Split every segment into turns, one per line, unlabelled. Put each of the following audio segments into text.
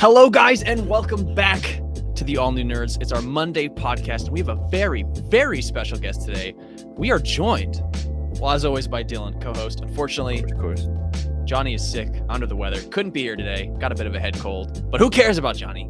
Hello, guys, and welcome back to the All New Nerds. It's our Monday podcast, and we have a very, very special guest today. We are joined, well, as always, by Dylan, co-host. Unfortunately,
of course,
Johnny is sick, under the weather, couldn't be here today, got a bit of a head cold, but who cares about Johnny?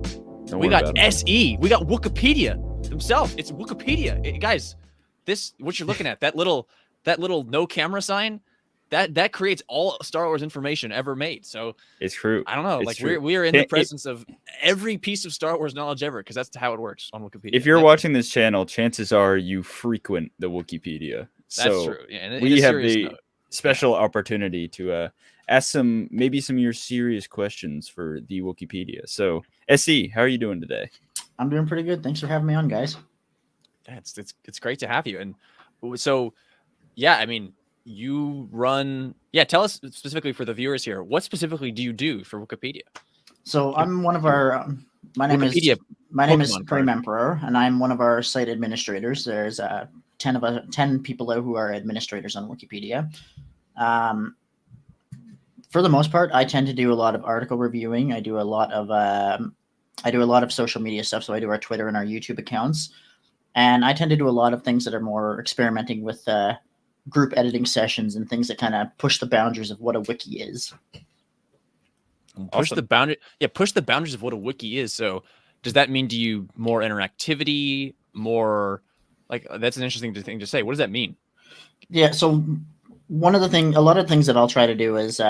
We got SE, we got Wookieepedia himself. It's Wikipedia, guys. This what you're looking at, that little no camera sign. That creates all Star Wars information ever made. So
it's true.
I don't know. Like we are in the presence of every piece of Star Wars knowledge ever, because that's how it works on Wikipedia.
If you're watching this channel, chances are you frequent the Wikipedia.
That's true. Yeah, and
we have the special opportunity to ask maybe some of your serious questions for the Wikipedia. So SE, how are you doing today?
I'm doing pretty good. Thanks for having me on, guys.
It's great to have you. And so, yeah, I mean, you run, tell us specifically for the viewers here, what specifically do you do for Wikipedia?
So I'm one of our, my name is Prime Emperor, and I'm one of our site administrators. There's 10 people who are administrators on Wikipedia. For the most part, I tend to do a lot of article reviewing. I do a lot of social media stuff. So I do our Twitter and our YouTube accounts, and I tend to do a lot of things that are more experimenting with group editing sessions and things that kind of push the boundaries of what a wiki is.
Push the boundaries of what a wiki is. So does that mean, do you more interactivity, more like, that's an interesting thing to say. What does that mean? Yeah.
So a lot of the things that I'll try to do is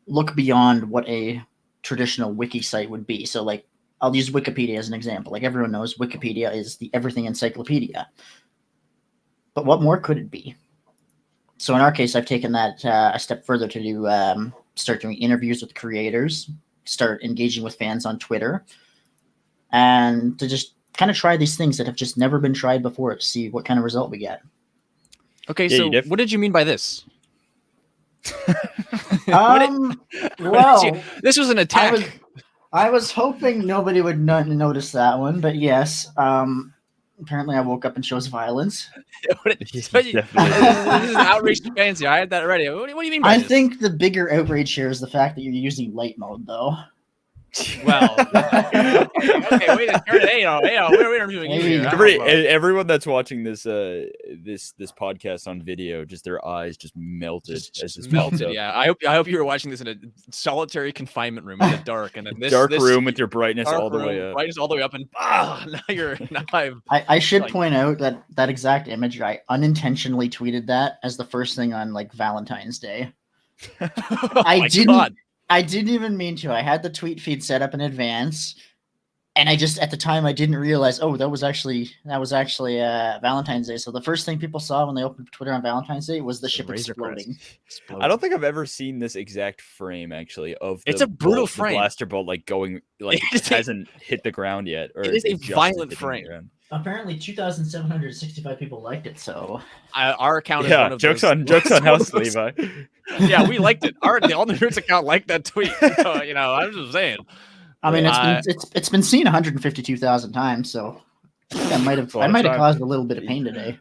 look beyond what a traditional wiki site would be. So like, I'll use Wikipedia as an example. Like everyone knows, Wikipedia is the everything encyclopedia. But what more could it be? So in our case, I've taken that a step further to do start doing interviews with creators, start engaging with fans on Twitter, and to just kind of try these things that have just never been tried before to see what kind of result we get.
Okay, so what did you mean by this?
Well,
this was an attack.
I was hoping nobody would notice that one, but yes. Apparently, I woke up and chose violence.
This is an outrage to fans here. I had that already. What do you mean by this?
I think the bigger outrage here is the fact that you're using light mode, though.
Well, okay, wait a minute. Hey, we're interviewing you.
Everyone that's watching this podcast on video, just their eyes just melted.
Just melted. Yeah, I hope you were watching this in a solitary confinement room in the dark, and then this
room with your brightness all the way up.
Brightness all the way up, and
I should point out that exact image. I unintentionally tweeted that as the first thing on like Valentine's Day. I didn't even mean to. I had the tweet feed set up in advance, and I just at the time I didn't realize. Oh, that was actually Valentine's Day. So the first thing people saw when they opened Twitter on Valentine's Day was the ship exploding.
I don't think I've ever seen this exact frame actually of.
It's a brutal frame.
The blaster bolt like going like it hasn't hit the ground yet. Or
it is a violent frame.
Apparently, 2,765 people liked it. So
our account is one of
jokes
those,
on house, Levi.
Yeah, we liked it. The All New Nerds account liked that tweet. So, I'm just saying.
I mean, it's been seen 152,000 times. So I might have caused a little bit of pain today.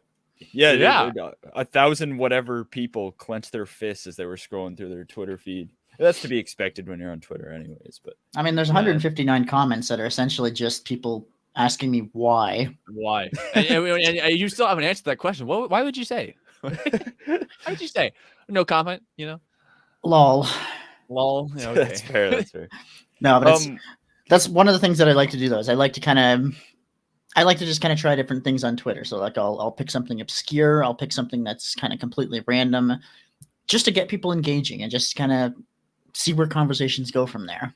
Yeah. 1,000 whatever people clenched their fists as they were scrolling through their Twitter feed. That's to be expected when you're on Twitter, anyways. But
I mean, there's 159 comments that are essentially just people asking me why.
And you still haven't answered that question. Why would you say? Why would you say? No comment,
Lol.
Yeah, okay.
That's fair.
No, but that's one of the things that I like to do, though, is I like to just kind of try different things on Twitter. So like I'll pick something obscure, I'll pick something that's kind of completely random, just to get people engaging and just kind of see where conversations go from there.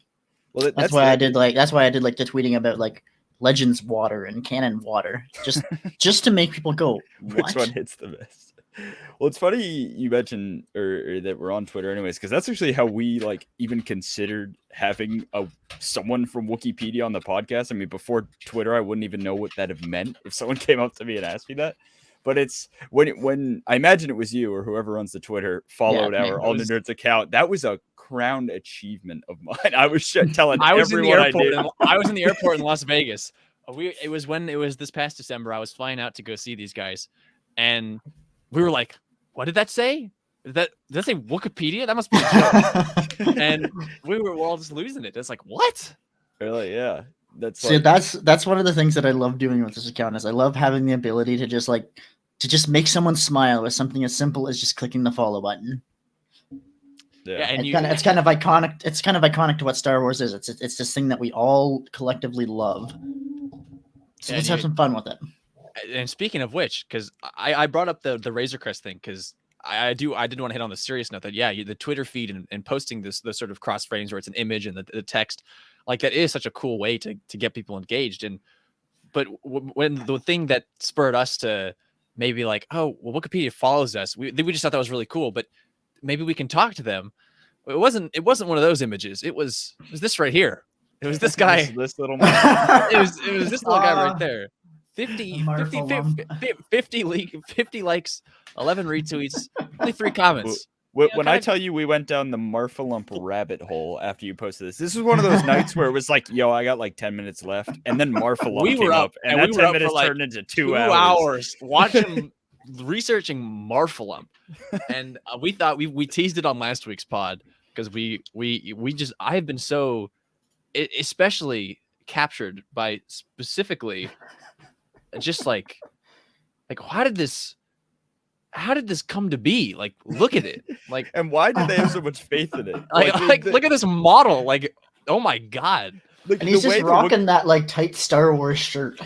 Well, that's why I did like the tweeting about like Legends water and Canon water, just to make people go, what?
Which one hits the best? Well, it's funny you mentioned or that we're on Twitter anyways, because that's actually how we like even considered having someone from Wikipedia on the podcast. I mean, before Twitter, I wouldn't even know what that have meant if someone came up to me and asked me that. But it's when I imagine it was you or whoever runs the Twitter followed our All New Nerds account. That was a crowned achievement of mine. I was telling everyone I did.
I was in the airport in Las Vegas. It was this past December. I was flying out to go see these guys, and we were like, "What did that say? Did that say Wikipedia? That must be a joke." And we were all just losing it. It's like, what?
Really, yeah.
So that's one of the things that I love doing with this account is I love having the ability to just make someone smile with something as simple as just clicking the follow button.
Yeah,
and
it's kind of iconic. It's kind of iconic to what Star Wars is. It's this thing that we all collectively love. So let's have some fun with it.
And speaking of which, because I brought up the Razor Crest thing because I did want to hit on the serious note that the Twitter feed and posting the sort of cross frames where it's an image and the text, like that is such a cool way to get people engaged. And but when the thing that spurred us to maybe like, oh well, Wikipedia follows us, we just thought that was really cool, but maybe we can talk to them. It wasn't one of those images. It was this right here. It was this guy.
this little
it was this little guy right there. 50 likes, 11 retweets, only 3 comments.
When I tell you we went down the Marfalump rabbit hole after you posted this was one of those nights where it was like, yo, I got like 10 minutes left, and then Marfalump came up, and that 10 minutes turned into 2
hours watching, researching Marfalump, and we thought we teased it on last week's pod because I have been so especially captured by specifically just like how did this come to be? Like, look at it. Like,
and why do they have so much faith in it?
Like look at this model. Like, oh my god.
And he's just rocking that like tight Star Wars shirt.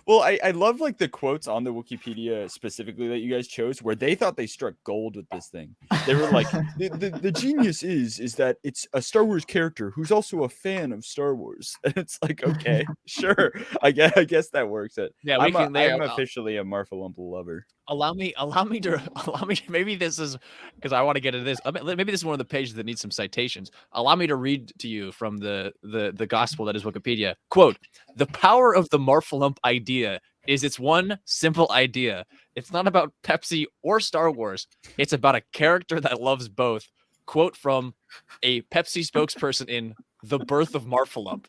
Well, I love like the quotes on the Wikipedia specifically that you guys chose where they thought they struck gold with this thing. They were like, the genius is that it's a Star Wars character who's also a fan of Star Wars. And it's like, okay, sure. I guess that works.
Yeah,
I'm officially a Marfalump lover.
Allow me to maybe this is because I want to get into this. Maybe this is one of the pages that needs some citations. Allow me to read to you from the gospel that is Wikipedia. Quote, "The power of the Marfalump idea is its one simple idea. It's not about Pepsi or Star Wars. It's about a character that loves both." Quote from a Pepsi spokesperson in The Birth of Marfalump,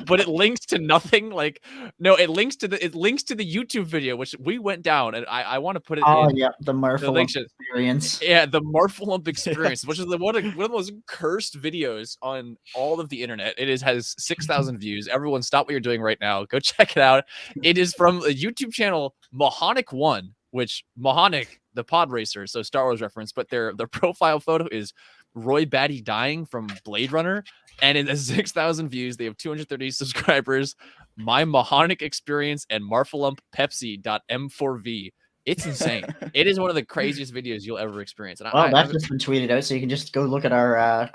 but it links to nothing. Like, no, it links to the YouTube video, which we went down, and I want to put it.
Oh yeah, the Marfalump experience.
Yeah, the Marfalump experience, which is one of the most cursed videos on all of the internet. It has 6,000 views. Everyone, stop what you're doing right now. Go check it out. It is from a YouTube channel, Mahonic One, which Mahonic, the pod racer, so Star Wars reference, but their profile photo is Roy Batty dying from Blade Runner, and it has 6,000 views. They have 230 subscribers. My Mahonic experience and Marfalump Pepsi.m4v. It's insane. It is one of the craziest videos you'll ever experience. And
that's just been tweeted out, so you can just go look at our at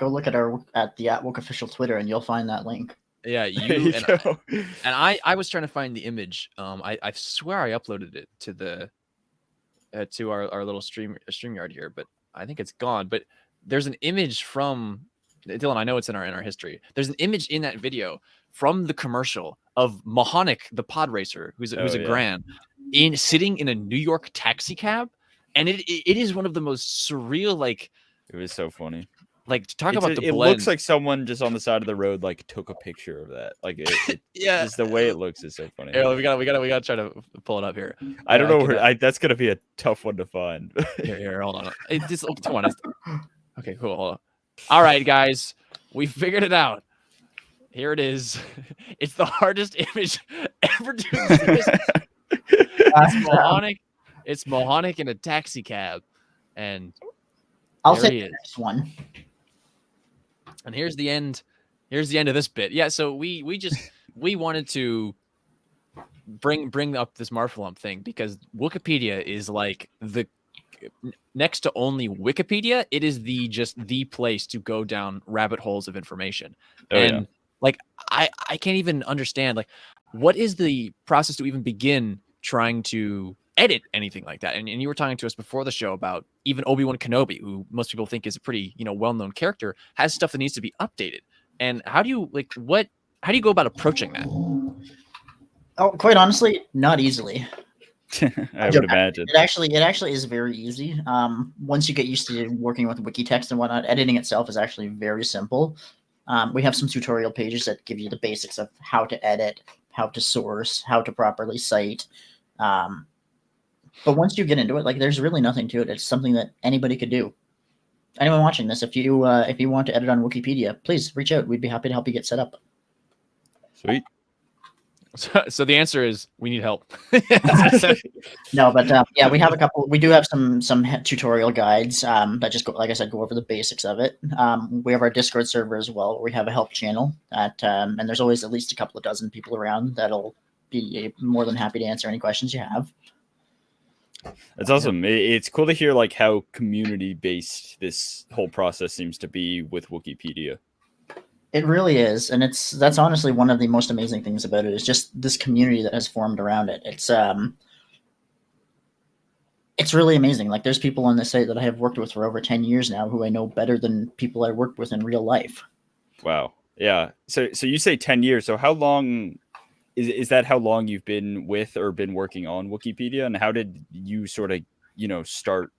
the @Wook official Twitter, and you'll find that link.
Yeah, I was trying to find the image. I swear I uploaded it to the to our little StreamYard here, but I think it's gone. But there's an image from Dylan. I know it's in our history. There's an image in that video from the commercial of Mahonic, the pod racer, who's a Gran, sitting in a New York taxi cab, and it is one of the most surreal. Like,
it was so funny.
Like, to talk about the
it
blend.
Looks like someone just on the side of the road like took a picture of that. Like,
yeah,
just the way it looks is so funny.
Yeah, we gotta try to pull it up here.
I don't know where that's gonna be a tough one to find.
Here, hold on. Come on. Okay, cool. Hold on. All right, guys, we figured it out. Here it is. It's the hardest image ever to exist. It's Mahonic in a taxi cab, and
I'll take the next one.
And here's the end. Here's the end of this bit. Yeah, so we wanted to bring up this Marfalump thing because Wikipedia is like the next to only Wikipedia. It is the place to go down rabbit holes of information. Like I can't even understand like what is the process to even begin trying to edit anything like that. And you were talking to us before the show about even Obi-Wan Kenobi, who most people think is a pretty, well-known character, has stuff that needs to be updated. And how do you go about approaching that?
Oh, quite honestly, not easily.
I would imagine.
It actually is very easy. Once you get used to working with wiki text and whatnot, editing itself is actually very simple. We have some tutorial pages that give you the basics of how to edit, how to source, how to properly cite. But once you get into it, like there's really nothing to it. It's something that anybody could do. anyone watching this, if you want to edit on Wikipedia, please reach out. We'd be happy to help you get set up.
Sweet.
So the answer is we need help.
No, but yeah, we have a couple. We do have some tutorial guides that just go, like I said, go over the basics of it. We have our Discord server as well, where we have a help channel and there's always at least a couple of dozen people around that'll be more than happy to answer any questions you have.
That's awesome. It's cool to hear like how community based this whole process seems to be with Wikipedia.
It really is, and that's honestly one of the most amazing things about it is just this community that has formed around it. It's really amazing. Like there's people on the site that I have worked with for over 10 years now who I know better than people I worked with in real life.
Wow. Yeah. So you say 10 years. So how long is that how long you've been with or been working on Wikipedia, and how did you sort of, start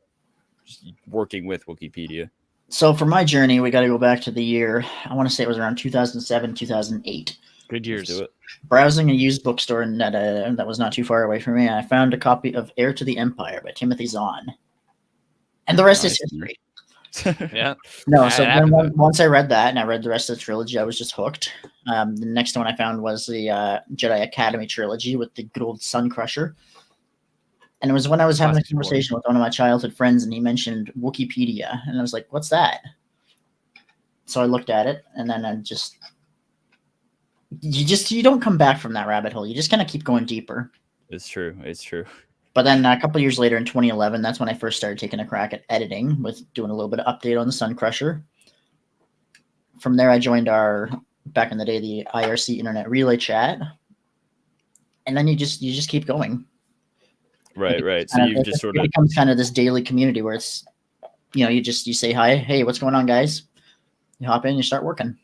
working with Wikipedia?
So for my journey, we got to go back to the year, I want to say it was around 2007, 2008.
Good years.
Let's do it.
Browsing a used bookstore that was not too far away from me, I found a copy of Heir to the Empire by Timothy Zahn. And the rest is history.
Yeah.
No, so then once I read that and I read the rest of the trilogy, I was just hooked. The next one I found was the Jedi Academy trilogy with the good old Sun Crusher. And it was when I was having a conversation with one of my childhood friends, and he mentioned Wookieepedia, and I was like, "What's that?" So I looked at it, and then you don't come back from that rabbit hole. You just kind of keep going deeper.
It's true.
But then a couple of years later, in 2011, that's when I first started taking a crack at editing, with doing a little bit of update on the Sun Crusher. From there, I joined back in the day, the IRC Internet Relay Chat, and then you just keep going.
Right. So you've just sort of
becomes kind of this daily community where it's, you say hi, hey, what's going on, guys? You hop in, you start working.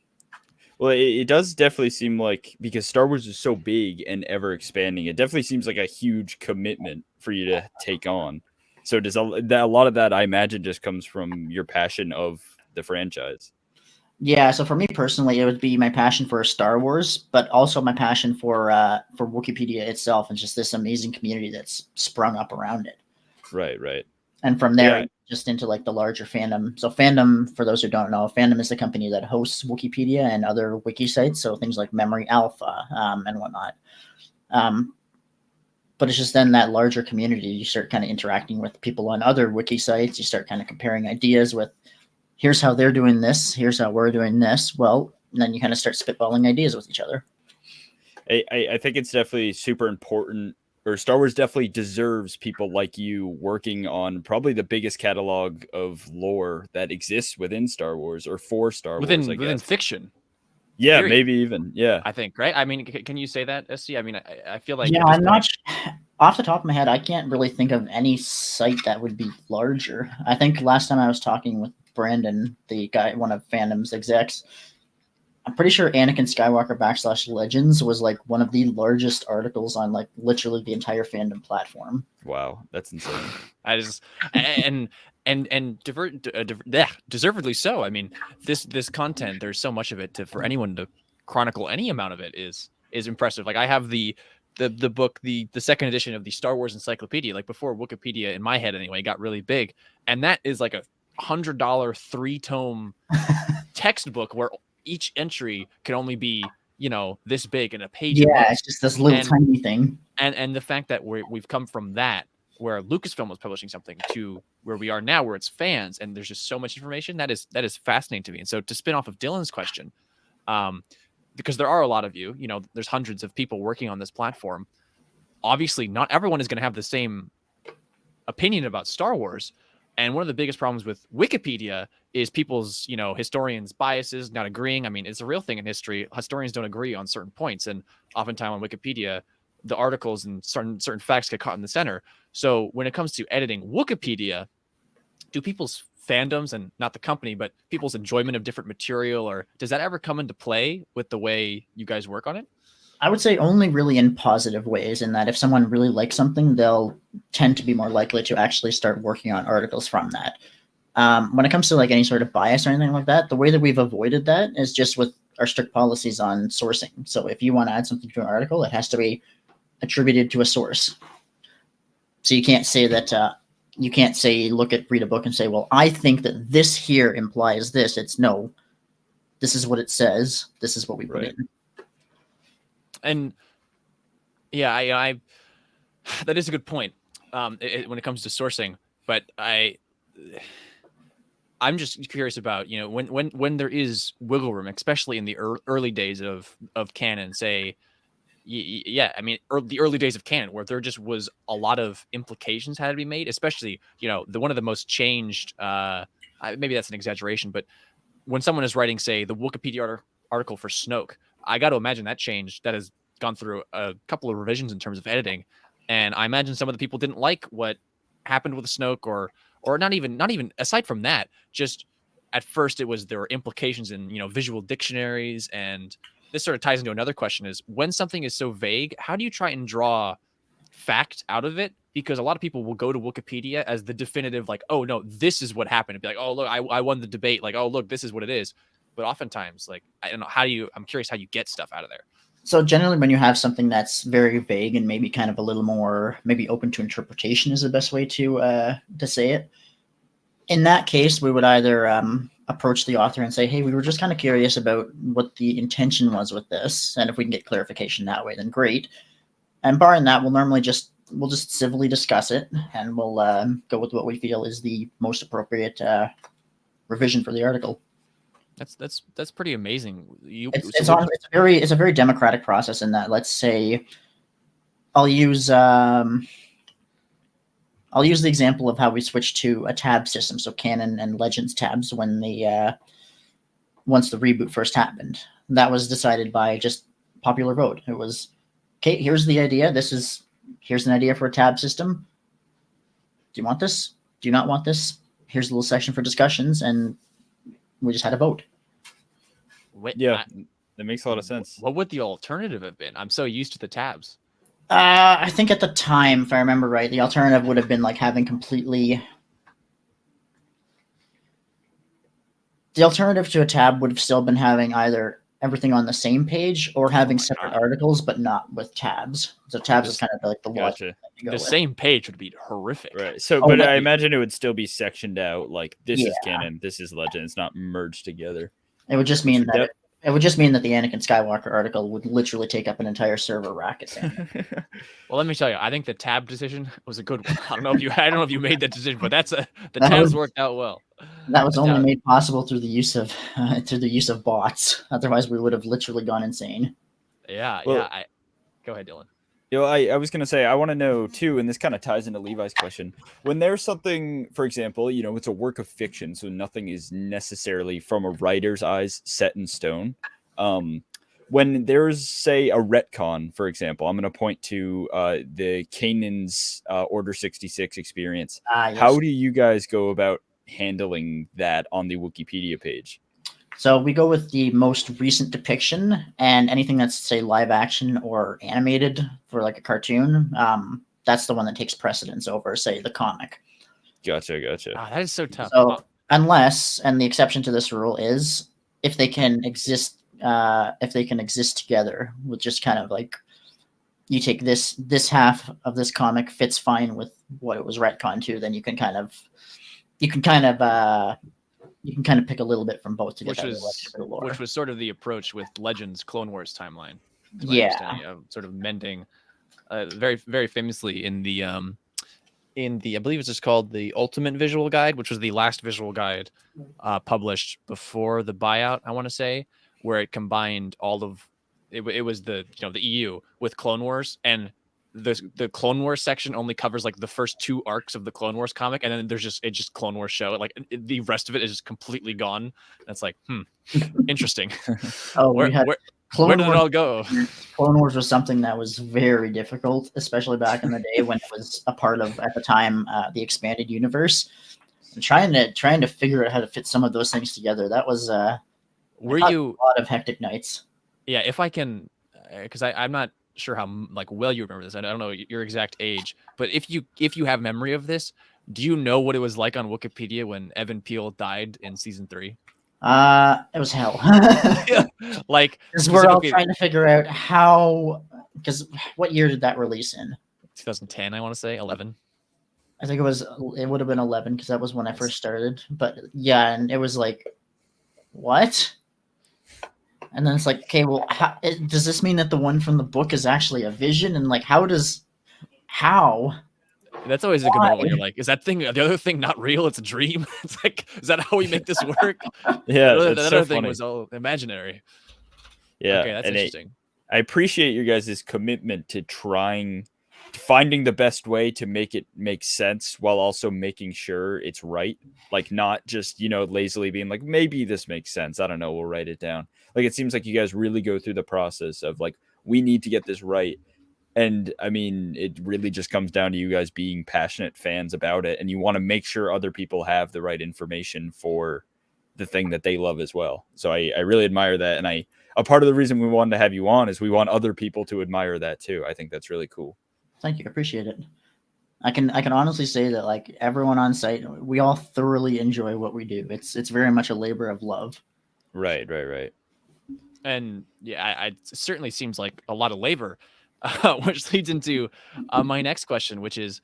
Well, it does definitely seem like, because Star Wars is so big and ever expanding, it definitely seems like a huge commitment for you to take on. So does a lot of that, I imagine, just comes from your passion of the franchise?
Yeah, so for me personally, it would be my passion for Star Wars, but also my passion for Wikipedia itself, and just this amazing community that's sprung up around it.
Right.
And from there, just into like the larger fandom. So fandom, for those who don't know, fandom is the company that hosts Wikipedia and other wiki sites. So things like Memory Alpha and whatnot. But it's just then that larger community, you start kind of interacting with people on other wiki sites. You start kind of comparing ideas with, here's how they're doing this, here's how we're doing this. Well, and then you kind of start spitballing ideas with each other.
I think it's definitely super important, or Star Wars definitely deserves people like you working on probably the biggest catalog of lore that exists within Star Wars, or for Star Wars,
within fiction.
Yeah, period. Maybe even. Yeah,
I think, right? I mean, can you say that, SC? I mean, I feel like...
Yeah, I'm not... Off the top of my head, I can't really think of any site that would be larger. I think last time I was talking with Brandon, the guy, one of Fandom's execs, I'm pretty sure Anakin Skywalker / Legends was like one of the largest articles on like literally the entire fandom platform.
Wow, that's insane.
I just deservedly so. I mean, this content, there's so much of it for anyone to chronicle any amount of it is impressive. Like I have the book, the second edition of the Star Wars Encyclopedia, like before Wikipedia, in my head anyway, got really big, and that is like a $100 3-tome textbook where each entry can only be this big in a page.
Yeah, it's just this little tiny thing.
And the fact that we've come from that, where Lucasfilm was publishing something, to where we are now, where it's fans, and there's just so much information that is fascinating to me. And so to spin off of Dylan's question, because there are a lot of you, there's hundreds of people working on this platform. Obviously, not everyone is going to have the same opinion about Star Wars. And one of the biggest problems with Wikipedia is people's, historians' biases, not agreeing. I mean, it's a real thing in history. Historians don't agree on certain points. And oftentimes on Wikipedia, the articles and certain facts get caught in the center. So when it comes to editing Wikipedia, do people's fandoms, and not the company, but people's enjoyment of different material, or does that ever come into play with the way you guys work on it?
I would say only really in positive ways, in that if someone really likes something, they'll tend to be more likely to actually start working on articles from that. When it comes to like any sort of bias or anything like that, the way that we've avoided that is just with our strict policies on sourcing. So if you want to add something to an article, it has to be attributed to a source. So you can't say that you can't say read a book and say, well, I think that this here implies this. It's no, this is what it says. This is what we put in.
And yeah, I that is a good point when it comes to sourcing. But I'm just curious about, you know, when there is wiggle room, especially in the early days of canon, say. Yeah, I mean, the early days of canon, where there just was a lot of implications had to be made, especially, you know, one of the most changed, maybe that's an exaggeration, but when someone is writing, say, the Wikipedia article for Snoke, I got to imagine that has gone through a couple of revisions in terms of editing, and I imagine some of the people didn't like what happened with Snoke, or not even aside from that, just at first there were implications in, you know, visual dictionaries. And this sort of ties into another question: is when something is so vague, how do you try and draw fact out of it? Because a lot of people will go to Wikipedia as the definitive, like, oh no, this is what happened. And be like, oh look, I won the debate. Like, oh look, this is what it is. But oftentimes, like, I don't know, I'm curious how you get stuff out of there.
So generally, when you have something that's very vague and maybe kind of a little more, maybe open to interpretation is the best way to say it. In that case, we would either approach the author and say, hey, we were just kind of curious about what the intention was with this, and if we can get clarification that way, then great. And barring that, we'll just civilly discuss it, and we'll go with what we feel is the most appropriate revision for the article.
That's pretty amazing.
It's a very democratic process in that, let's say, I'll use the example of how we switched to a tab system, so Canon and Legends tabs when once the reboot first happened. That was decided by just popular vote. It was, okay, here's the idea. Here's an idea for a tab system. Do you want this? Do you not want this? Here's a little section for discussions, and we just had a vote.
That makes a lot of sense.
What would the alternative have been? I'm so used to the tabs.
I think at the time, if I remember right, the alternative would have been like having completely. The alternative to a tab would have still been having either everything on the same page or having separate articles, but not with tabs. So tabs is kind of like the logic.
The same page would be horrific.
Right. So, but I imagine it would still be sectioned out. Like, this is canon, this is legend. It's not merged together.
It would just mean that the Anakin Skywalker article would literally take up an entire server rack.
Well, let me tell you, I think the tab decision was a good one. I don't know if you made that decision, but the tabs worked out well.
That was only made possible through the use of bots. Otherwise, we would have literally gone insane.
Yeah. Go ahead, Dylan.
You know, I was going to say, I want to know too, and this kind of ties into Levi's question. When there's something, for example, you know, it's a work of fiction, so nothing is necessarily from a writer's eyes set in stone. When there's, say, a retcon, for example, I'm going to point to the Kanan's Order 66 experience. Yes. How do you guys go about handling that on the Wikipedia page?
So we go with the most recent depiction, and anything that's, say, live action or animated for like a cartoon, that's the one that takes precedence over, say, the comic.
Gotcha.
That is so tough.
So unless, and the exception to this rule is if they can exist together with just kind of like, you take this half of this comic fits fine with what it was retconned to, then you can kind of pick a little bit from both to get
which was sort of the approach with Legends Clone Wars timeline. Sort of mending very, very famously in the I believe it's just called the Ultimate Visual Guide, which was the last visual guide published before the buyout, I want to say, where it combined all of it was the EU with Clone Wars, and the Clone Wars section only covers like the first 2 arcs of the Clone Wars comic, and then there's just Clone Wars show. Like the rest of it is just completely gone. That's like, interesting. Where did it all go?
Clone Wars was something that was very difficult, especially back in the day when it was a part of, at the time, the expanded universe. And trying to figure out how to fit some of those things together, that was a lot of hectic nights.
Yeah, if I can, because I'm not sure how like well you remember this. I don't know your exact age, but if you have memory of this, do you know what it was like on Wikipedia when Evan Peel died in season 3?
It was hell.
Like,
because we're all trying to figure out how. Because what year did that release in?
2010, I want to say 11.
I think it would have been 11 because that was when I first started. But yeah, and it was like, what? And then it's like, okay, well, does this mean that the one from the book is actually a vision? And like, how?
That's always a good moment when you're like, is that thing, the other thing, not real? It's a dream. It's like, is that how we make this work?
Yeah,
the
that's
other
so
thing
funny.
was all imaginary.
Yeah,
okay, that's interesting.
I appreciate your guys' commitment to finding the best way to make it make sense while also making sure it's right. Like, not just, lazily being like, maybe this makes sense. I don't know. We'll write it down. Like, it seems like you guys really go through the process of like, we need to get this right. And I mean, it really just comes down to you guys being passionate fans about it. And you want to make sure other people have the right information for the thing that they love as well. So I really admire that. And a part of the reason we wanted to have you on is we want other people to admire that too. I think that's really cool.
Thank you. I appreciate it. I can honestly say that like everyone on site, we all thoroughly enjoy what we do. It's very much a labor of love.
Right.
And yeah, it certainly seems like a lot of labor, which leads into my next question, which is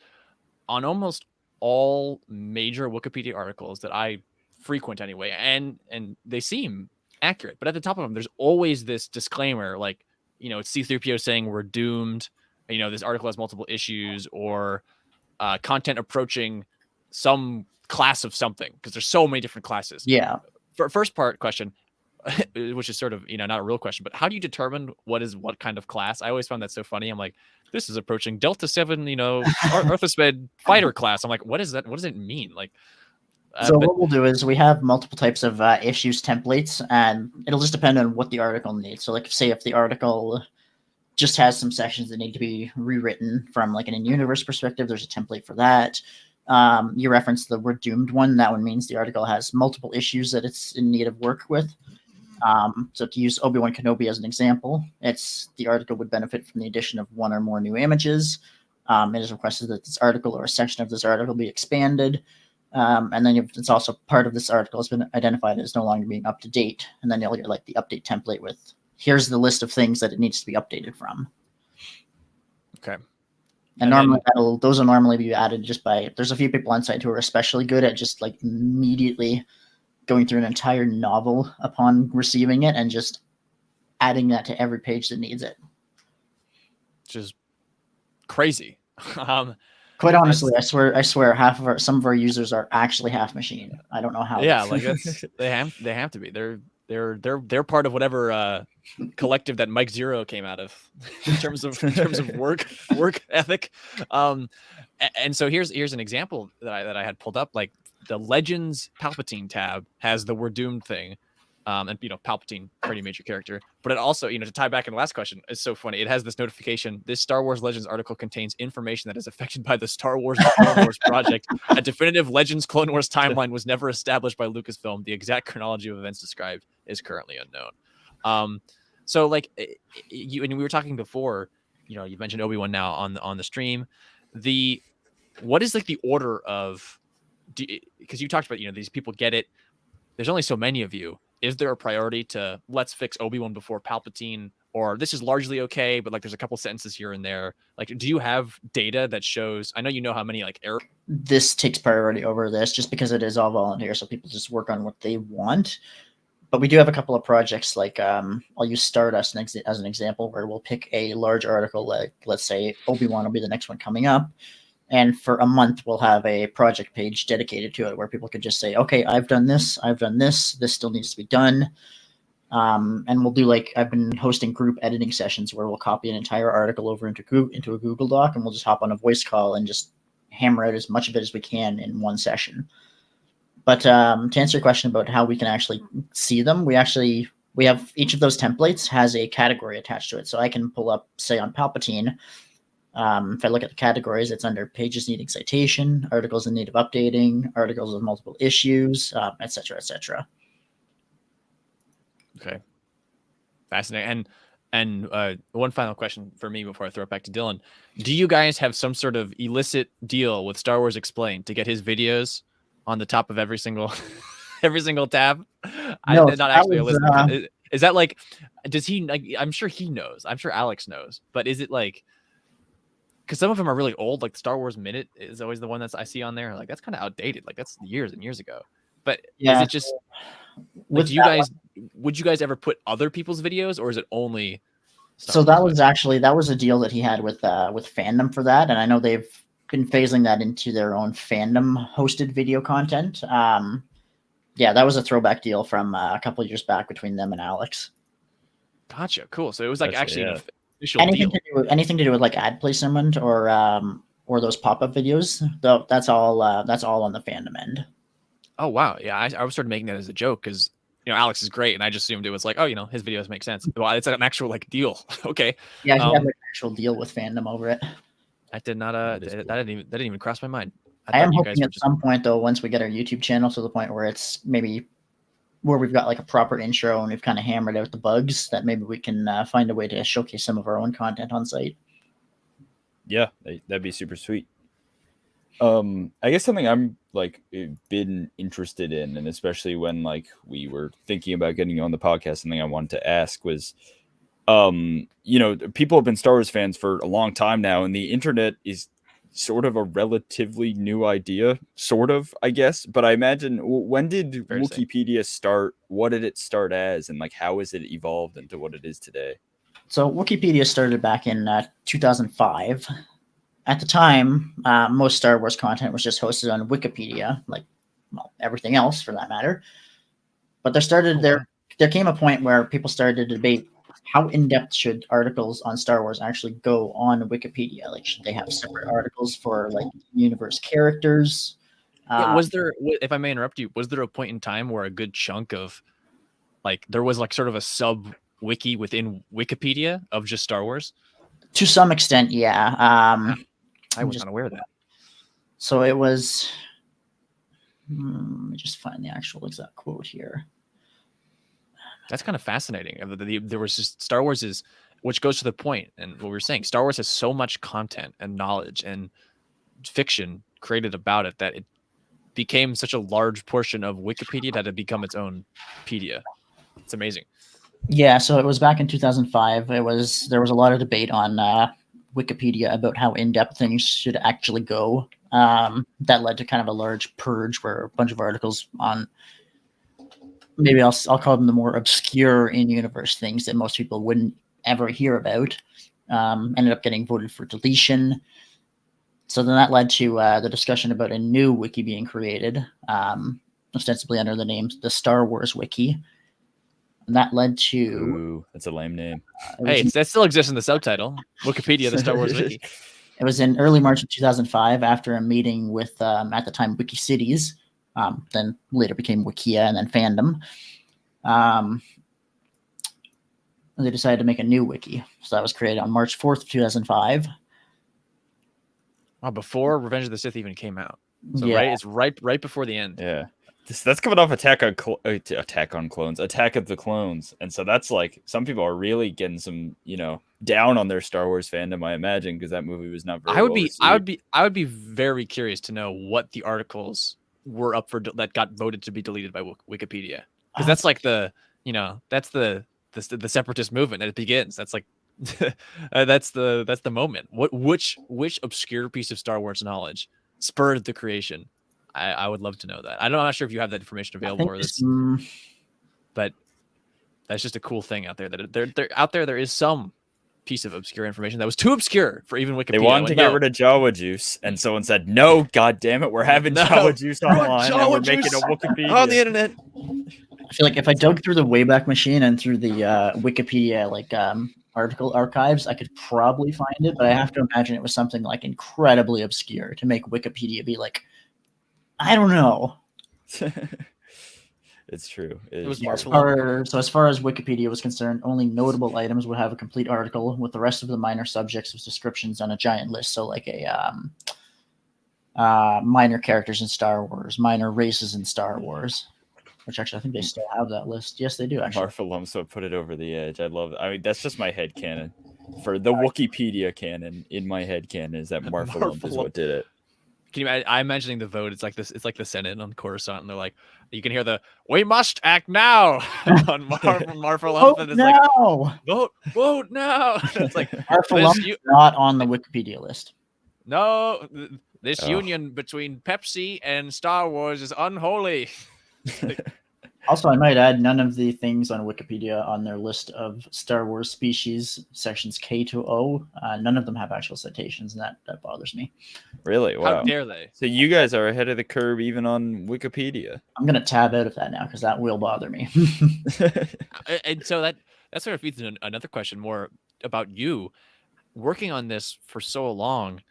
on almost all major Wikipedia articles that I frequent anyway, and they seem accurate, but at the top of them, there's always this disclaimer, like, it's C-3PO saying we're doomed. This article has multiple issues, or content approaching some class of something, because there's so many different classes.
Yeah.
For first part question, which is sort of, not a real question, but how do you determine what kind of class? I always found that so funny. I'm like, this is approaching Delta 7, Orthosped fighter class. I'm like, what is that? What does it mean? Like,
what we'll do is we have multiple types of issues templates, and it'll just depend on what the article needs. So like, say if the article just has some sections that need to be rewritten from like an in-universe perspective, there's a template for that. You referenced the "we're doomed" one. That one means the article has multiple issues that it's in need of work with. So to use Obi-Wan Kenobi as an example, the article would benefit from the addition of one or more new images. It is requested that this article or a section of this article be expanded. And then it's also part of this article has been identified as no longer being up to date. And then you'll get like the update template with, here's the list of things that it needs to be updated from.
Okay.
And normally those will normally be added just by, there's a few people on site who are especially good at just like immediately going through an entire novel upon receiving it and just adding that to every page that needs it.
Which is crazy.
Quite honestly, I swear some of our users are actually half machine. I don't know how.
Yeah, like they have to be. They're part of whatever collective that Mike Zero came out of in terms of work ethic. And so here's an example that I had pulled up. Like the Legends Palpatine tab has the "we're doomed" thing. And Palpatine, pretty major character, but it also, to tie back in the last question, it's so funny. It has this notification: this Star Wars Legends article contains information that is affected by the Star Wars and Clone Wars project. A definitive Legends Clone Wars timeline was never established by Lucasfilm. The exact chronology of events described is currently unknown. So like we were talking before, you mentioned Obi-Wan now on the stream. What is like the order of, because you talked about, these people get it. There's only so many of you. Is there a priority to let's fix Obi-Wan before Palpatine, or this is largely okay, but like there's a couple sentences here and there? Like, do you have data that shows? I know how many like errors.
This takes priority over this just because it is all volunteer, so people just work on what they want. But we do have a couple of projects like I'll use Stardust as an example, where we'll pick a large article, like let's say Obi-Wan will be the next one coming up. And for a month, we'll have a project page dedicated to it where people could just say, okay, I've done this, this still needs to be done. And we'll do I've been hosting group editing sessions where we'll copy an entire article over into a Google Doc, and we'll just hop on a voice call and just hammer out as much of it as we can in one session. But to answer your question about how we can actually see them, we have each of those templates has a category attached to it. So I can pull up, say on Palpatine, if I look at the categories, it's under pages needing citation, articles in need of updating, articles with multiple issues, etc., etc.
Okay, fascinating. And one final question for me before I throw it back to Dylan: do you guys have some sort of illicit deal with Star Wars Explained to get his videos on the top of every single tab?
No,
not actually illicit. Is that like? Does he? I'm sure he knows. I'm sure Alex knows. But is it like? because some of them are really old. Like the Star Wars Minute is always the one I see on there. Like that's kind of outdated. Like that's years and years ago. But is it just like, would you guys ever put other people's videos, or is it only?
So that was a deal that he had with fandom for that, and I know they've been phasing that into their own fandom hosted video content. Yeah, that was a throwback deal from a couple of years back between them and Alex.
Gotcha. Cool. So it was like actually an official
anything
deal.
Anything to do with like ad placement or those pop-up videos. Though that's all on the fandom end.
Oh wow, yeah. I started making that as a joke because Alex is great, and I just assumed it was like, oh, his videos make sense. Well, it's an actual like deal. Okay.
Yeah, he had like an actual deal with fandom over it.
I did not. That didn't even cross my mind.
I am hoping at some point though, once we get our YouTube channel to the point where it's maybe where we've got like a proper intro and we've kind of hammered out the bugs, that maybe we can find a way to showcase some of our own content on site.
Yeah, that'd be super sweet. I guess something I'm like been interested in, and especially when like we were thinking about getting you on the podcast, something I wanted to ask was, people have been Star Wars fans for a long time now, and the internet is sort of a relatively new idea, sort of, I guess. But I imagine, when did Wookieepedia start? What did it start as, and like how has it evolved into what it is today?
So Wookieepedia started back in 2005. At the time, most Star Wars content was just hosted on Wikipedia, like everything else for that matter. But there came a point where people started to debate how in-depth should articles on Star Wars actually go on Wikipedia. Like, should they have separate articles for like universe characters?
Was there, if I may interrupt you, was there a point in time where a good chunk of like there was like sort of a sub wiki within Wikipedia of just Star Wars?
To some extent, yeah.
I was not aware of that.
So it was. Let me just find the actual exact quote here.
That's kind of fascinating. There was just Star Wars is, which goes to the point, and what we were saying, Star Wars has so much content and knowledge and fiction created about it that it became such a large portion of Wikipedia that it become its own pedia. It's amazing.
Yeah, so it was back in 2005. There was a lot of debate on Wikipedia about how in-depth things should actually go. That led to kind of a large purge where a bunch of articles on, maybe I'll call them the more obscure in-universe things that most people wouldn't ever hear about, ended up getting voted for deletion. So then that led to the discussion about a new wiki being created, ostensibly under the name the Star Wars Wiki. And that led to...
Ooh, that's a lame name.
Hey, that still exists in the subtitle. Wikipedia, the Star Wars Wiki.
It was in early March of 2005 after a meeting with, at the time, Wiki Cities, then later became Wikia and then Fandom. They decided to make a new wiki. So that was created on March 4th, 2005.
Wow, before Revenge of the Sith even came out. So
Yeah.
it's right before the end.
Yeah. That's coming off Attack of the Clones, and so that's like some people are really getting some, down on their Star Wars fandom, I imagine, because that movie was not very.
I would be very curious to know what the articles were up for that got voted to be deleted by Wikipedia, because that's like the separatist movement that it begins. That's like that's the moment. Which obscure piece of Star Wars knowledge spurred the creation? I would love to know that. I'm not sure if you have that information available, but that's just a cool thing out there. That out there is some piece of obscure information that was too obscure for even Wikipedia.
They wanted to get rid of Jawa juice, and someone said, "No, God damn it, we're having Jawa juice online, and we're making a Wikipedia
on the internet."
I feel like if I dug through the Wayback Machine and through the Wikipedia article archives, I could probably find it, but I have to imagine it was something like incredibly obscure to make Wikipedia be like, I don't know.
It's true.
As far as Wikipedia was concerned, only notable items would have a complete article, with the rest of the minor subjects with descriptions on a giant list. So like a minor characters in Star Wars, minor races in Star Wars, which actually I think they still have that list. Yes, they do actually.
Marfa Lumswa put it over the edge. I love it. I mean, that's just my head canon. For the Wikipedia canon, in my head canon is that Marfa Lump is what did it.
Can you? I'm imagining the vote. It's like this. It's like the Senate on Coruscant, and they're like, you can hear the "We must act now" on Marfa Lump, and it's like, vote now. It's like
Marfa Lump is not on the Wikipedia list.
No, this union between Pepsi and Star Wars is unholy.
Also, I might add, none of the things on Wikipedia on their list of Star Wars species, sections K to O, none of them have actual citations, and that bothers me.
Really? Wow.
How dare they?
So you guys are ahead of the curve even on Wikipedia.
I'm going to tab out of that now because that will bother me.
And so that sort of feeds into another question more about you. Working on this for so long,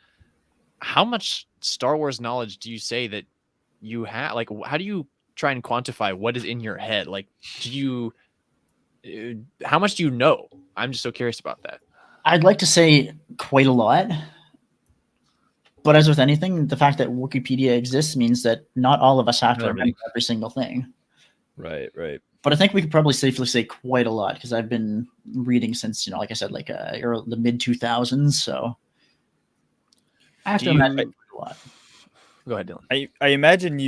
how much Star Wars knowledge do you say that you have? Like, how do you try and quantify what is in your head? Like, how much do you know? I'm just so curious about that.
I'd like to say quite a lot, but as with anything, the fact that Wikipedia exists means that not all of us have to remember every single thing.
Right.
But I think we could probably safely say quite a lot because I've been reading since, like I said, like the mid 2000s. So I have to imagine quite a lot.
Go ahead, Dylan.
I imagine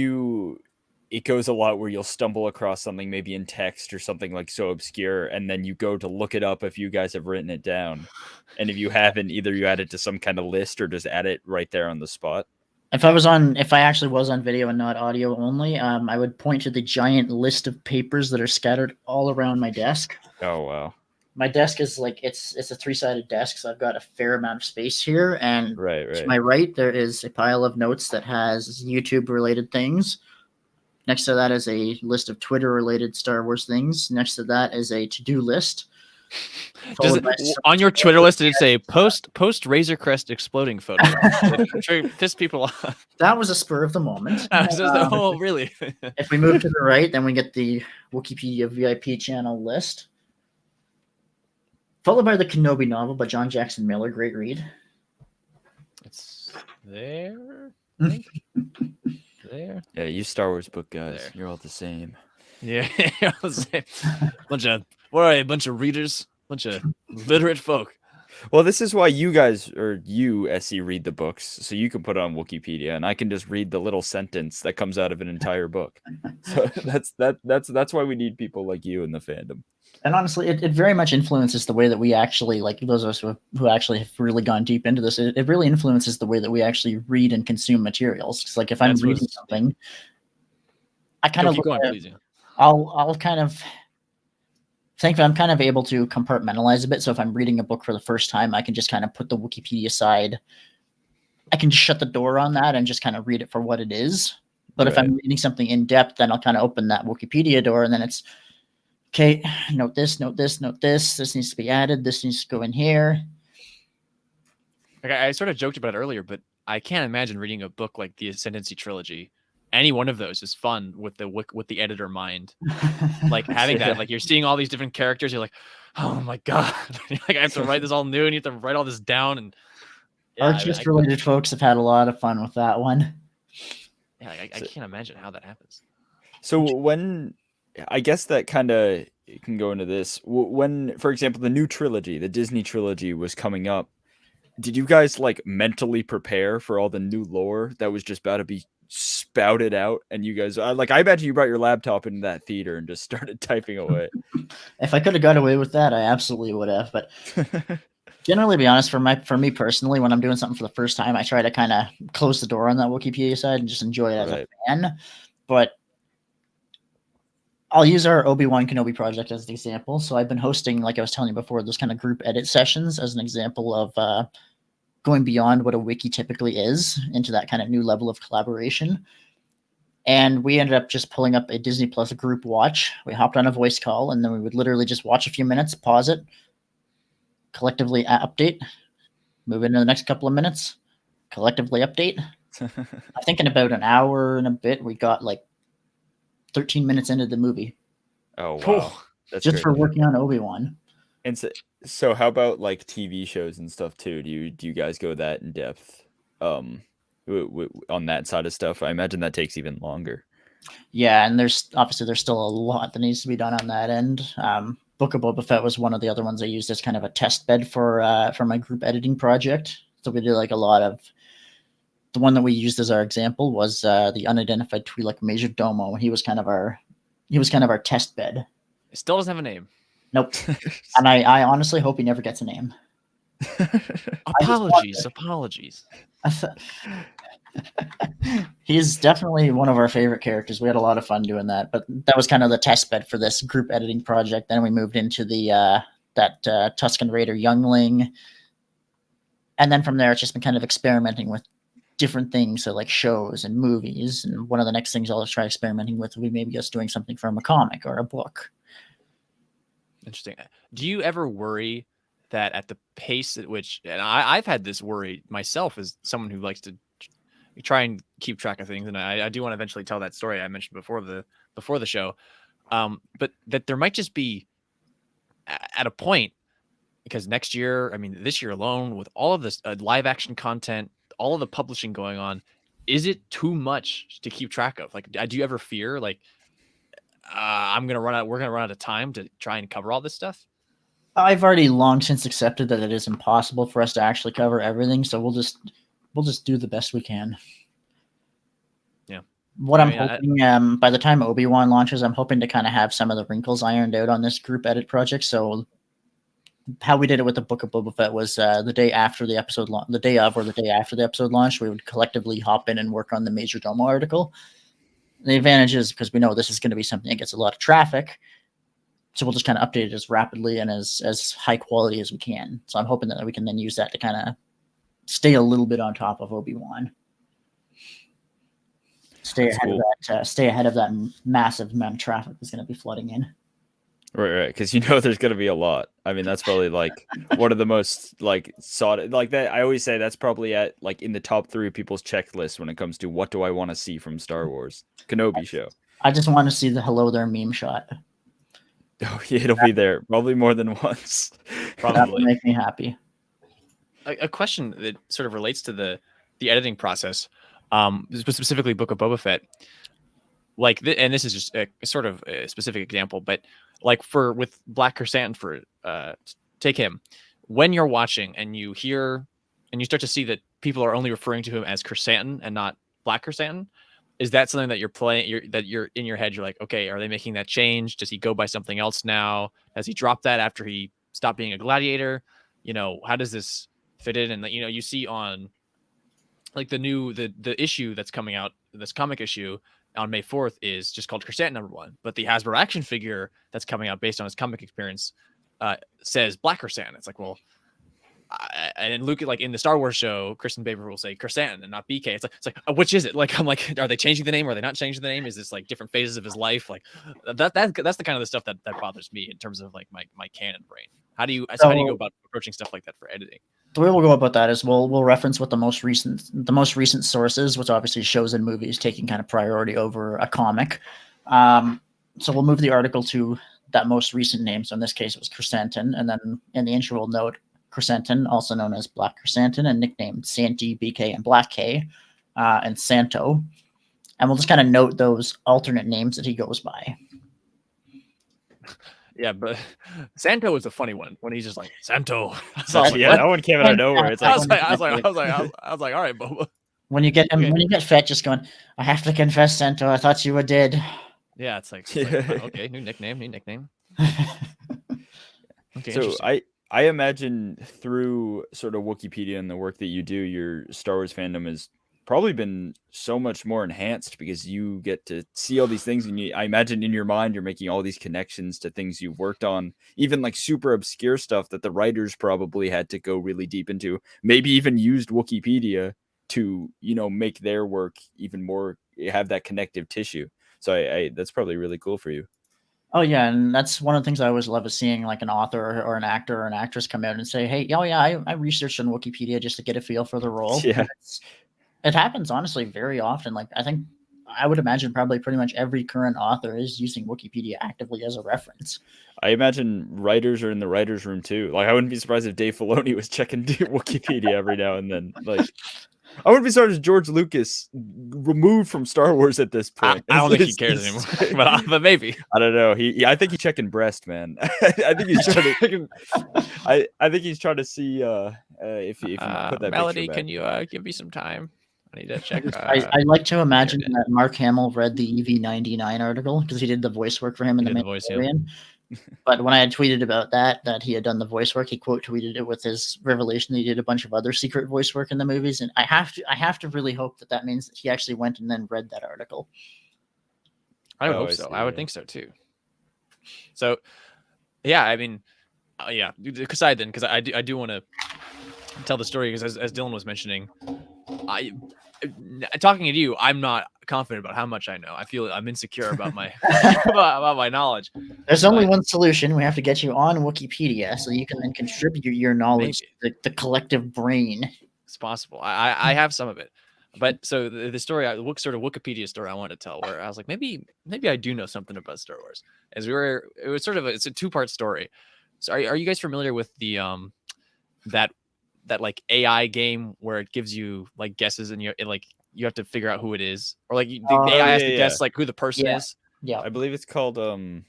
it goes a lot where you'll stumble across something maybe in text or something like so obscure, and then you go to look it up if you guys have written it down. And if you haven't, either you add it to some kind of list or just add it right there on the spot.
If I actually was on video and not audio only, I would point to the giant list of papers that are scattered all around my desk.
Oh, wow.
My desk is like, it's a 3-sided desk, so I've got a fair amount of space here. And
right.
To my right, there is a pile of notes that has YouTube-related things. Next to that is a list of Twitter-related Star Wars things. Next to that is a to-do list.
On your Twitter list, did it say post Razor Crest exploding photo? Piss people off.
That was a spur of the moment.
Oh, really?
If we move to the right, then we get the Wikipedia VIP channel list. Followed by the Kenobi novel by John Jackson Miller. Great read.
It's there. There.
Yeah, you Star Wars book guys,
There.
You're all the same.
Yeah, bunch of readers, bunch of literate folk.
Well, this is why you guys, or you, SE, read the books, so you can put it on Wikipedia, and I can just read the little sentence that comes out of an entire book. So that's why we need people like you in the fandom.
And honestly, it very much influences the way that we actually, like those of us who actually have really gone deep into this, it really influences the way that we actually read and consume materials. Because like if I'm reading something, I kind of I'll kind of think I'm kind of able to compartmentalize a bit. So if I'm reading a book for the first time, I can just kind of put the Wikipedia side. I can just shut the door on that and just kind of read it for what it is. But if I'm reading something in depth, then I'll kind of open that Wikipedia door, and then it's, okay, note this, note this, note this. This needs to be added. This needs to go in here.
Like I sort of joked about it earlier, but I can't imagine reading a book like the Ascendancy trilogy. Any one of those is fun with the editor mind. Like having that, like you're seeing all these different characters. You're like, oh my god! Like I have to write this all new, and you have to write all this down. And
Archist-related folks have had a lot of fun with that one.
Yeah, I can't imagine how that happens.
So when, I guess that kind of can go into this. When, for example, the new trilogy, the Disney trilogy was coming up, did you guys like mentally prepare for all the new lore that was just about to be spouted out? And you guys, I imagine you brought your laptop into that theater and just started typing away.
If I could have got away with that, I absolutely would have. But generally, to be honest, for me personally, when I'm doing something for the first time, I try to kind of close the door on that Wikipedia side and just enjoy it as a fan. But I'll use our Obi-Wan Kenobi project as the example. So I've been hosting, like I was telling you before, those kind of group edit sessions as an example of going beyond what a wiki typically is into that kind of new level of collaboration. And we ended up just pulling up a Disney Plus group watch. We hopped on a voice call, and then we would literally just watch a few minutes, pause it, collectively update, move into the next couple of minutes, collectively update. I think in about an hour and a bit, we got like 13 minutes into the movie.
Oh, wow. That's
just
great.
for working on Obi-Wan.
And so how about like TV shows and stuff too? Do you guys go that in depth on that side of stuff? I imagine that takes even longer.
Yeah, and there's still a lot that needs to be done on that end. Book of Boba Fett was one of the other ones I used as kind of a test bed for my group editing project. So we did like a lot of the one that we used as our example was the unidentified Twi'lek Major Domo. He was kind of our test bed.
It still doesn't have a name.
Nope. And I honestly hope he never gets a name.
Apologies.
He's definitely one of our favorite characters. We had a lot of fun doing that, but that was kind of the test bed for this group editing project. Then we moved into the that Tusken Raider youngling, and then from there it's just been kind of experimenting with different things, so like shows and movies. And one of the next things I'll try experimenting with will be maybe us doing something from a comic or a book.
Interesting. Do you ever worry that at the pace at which, and I've had this worry myself as someone who likes to try and keep track of things, and I do want to eventually tell that story I mentioned before the show, but that there might just be at a point, because next year, I mean this year alone, with all of this live action content, all of the publishing going on, is it too much to keep track of? Like, do you ever fear like we're gonna run out of time to try and cover all this stuff?
I've already long since accepted that it is impossible for us to actually cover everything, so we'll just do the best we can.
Yeah.
I'm hoping, by the time Obi-Wan launches, I'm hoping to kind of have some of the wrinkles ironed out on this group edit project. So how we did it with the Book of Boba Fett was the day after the episode the day of or the day after the episode launched, we would collectively hop in and work on the Major Domo article. The advantage is because we know this is going to be something that gets a lot of traffic, so we'll just kind of update it as rapidly and as high quality as we can. So I'm hoping that we can then use that to kind of stay a little bit on top of Obi-Wan. Stay ahead of that massive amount of traffic that's going to be flooding in.
Right. Because there's going to be a lot. I mean, that's probably like one of the most like sought like that. I always say that's probably at like in the top 3 of people's checklist when it comes to what do I want to see from Star Wars Kenobi show.
I just want to see the hello there meme shot.
Oh yeah, it'll be there probably more than once.
Probably
that would make me happy.
A question that sort of relates to the editing process, specifically Book of Boba Fett. Like, and this is just a sort of a specific example, but like with Black Chrysanthemum, take him, when you're watching and you hear and you start to see that people are only referring to him as Chrysanthemum and not Black Chrysanthemum, is that something that you're in your head? You're like, okay, are they making that change? Does he go by something else now? Has he dropped that after he stopped being a gladiator? How does this fit in? And you see on like the issue that's coming out, this comic issue on May 4th is just called Chrysanthemum #1, but the Hasbro action figure that's coming out based on his comic experience says Black Chrysanthemum. It's like, well, and Luke, like in the Star Wars show, Kristen Baber will say Chrysanthemum and not BK. It's like which is it? Like, I'm like, are they changing the name? Are they not changing the name? Is this like different phases of his life? Like that's the kind of the stuff that bothers me in terms of like my canon brain. How do you go about approaching stuff like that for editing?
The way we'll go about that is we'll reference what the most recent sources, which obviously shows and movies taking kind of priority over a comic. So we'll move the article to that most recent name. So in this case, it was Chrysanthemum, and then in the intro we'll note Chrysanthemum, also known as Black Chrysanthemum, and nicknamed Santi, BK, and Black K, and Santo. And we'll just kind of note those alternate names that he goes by.
Yeah, but Santo is a funny one when he's just like Santo.
That one came out of nowhere. It's like
I was like, all right, Boba.
When you get him, when you get Fett just going, I have to confess, Santo, I thought you were dead.
Yeah, it's like okay, new nickname. Okay,
so I imagine through sort of Wikipedia and the work that you do, your Star Wars fandom has probably been so much more enhanced because you get to see all these things, and I imagine in your mind you're making all these connections to things you've worked on, even like super obscure stuff that the writers probably had to go really deep into, maybe even used Wikipedia to make their work even more, have that connective tissue. So I that's probably really cool for you.
Oh yeah, and that's one of the things I always love is seeing like an author or an actor or an actress come out and say, hey, I researched on Wikipedia just to get a feel for the role.
Yeah.
It happens, honestly, very often. Like, I would imagine probably pretty much every current author is using Wikipedia actively as a reference.
I imagine writers are in the writer's room, too. Like, I wouldn't be surprised if Dave Filoni was checking Wikipedia every now and then. Like, I wouldn't be surprised if George Lucas removed from Star Wars at this point.
I don't think he cares anymore, but maybe.
I don't know. I think he's checking breast, man. I think he's trying to. I think he's trying to see if he can put that.
Melody,
picture back.
can you give me some time? I need to check.
I like to imagine that Mark Hamill read the EV99 article because he did the voice work for him in the Mandalorian. But when I had tweeted about that he had done the voice work, he quote tweeted it with his revelation that he did a bunch of other secret voice work in the movies, and I have to really hope that means that he actually went and then read that article.
I would hope so. I would think so too. So, yeah, I mean, yeah. Aside then, because I do want to tell the story because as Dylan was mentioning, talking to you, I'm not confident about how much I know. I feel I'm insecure about my about my knowledge.
There's only one solution. We have to get you on Wikipedia so you can then contribute your knowledge to the collective brain.
It's possible. I have some of it. But so the story, sort of Wikipedia story I wanted to tell, where I was like, maybe I do know something about Star Wars. It was sort of it's a 2-part story. So are you guys familiar with the that like AI game where it gives you like guesses and you have to figure out who it is, or like the AI has to guess like who the person is?
Yeah,
I believe it's called
I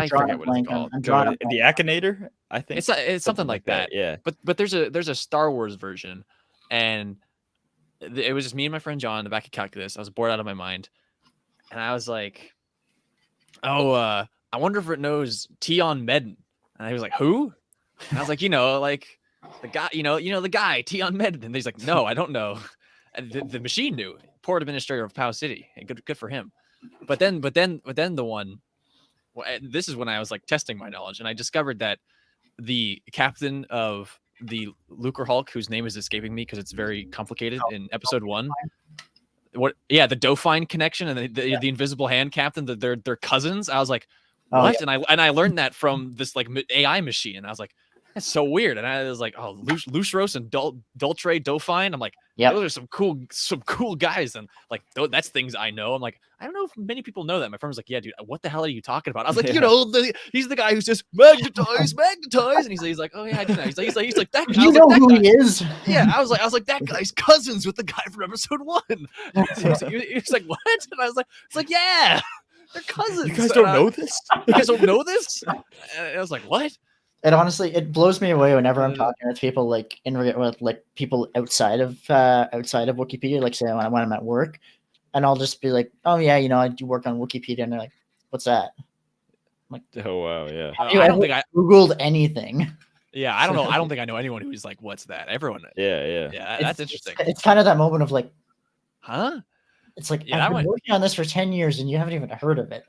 forget what it's called.
The Akinator, I think.
It's something like that.
Yeah.
But there's a Star Wars version, and it was just me and my friend John in the back of calculus. I was bored out of my mind, and I was like, I wonder if it knows Tion Medin. And he was like, who? And I was like, like the guy, the guy, Tion Medin. And he's like, no, I don't know. And the machine knew. Port administrator of Pow City. Good for him. But then the one, this is when I was like testing my knowledge, and I discovered that the captain of the Lucre Hulk, whose name is escaping me because it's very complicated in episode 1. The Doin connection and the invisible hand captain, they're cousins. I was like, what? Yeah. And I learned that from this like AI machine, and I was like, that's so weird. And I was like, oh, Luceros and Dultre Doin. I'm like, those are some cool guys, and like that's things I know. I'm like, I don't know if many people know that. My friend was like, yeah, dude, what the hell are you talking about? I was like, he's the guy who says magnetize, and he's like, oh yeah, I do know. He's like that guy.
You know who he is?
Yeah, I was like that guy's cousins with the guy from episode 1. He was like, what? And I was like, it's like, yeah, they're cousins.
You guys don't know this?
You guys don't know this? And I was like, what?
And honestly, it blows me away whenever I'm talking with people like people outside of Wikipedia, like say when I'm at work, and I'll just be like, oh yeah, I do work on Wikipedia, and they're like, what's that? I'm like,
oh wow, yeah.
I don't think I Googled anything.
Yeah, I don't know. I don't think I know anyone who's like, what's that? Everyone. Yeah. That's interesting.
It's kind of that moment of like,
huh?
It's like I've been working on this for 10 years and you haven't even heard of it.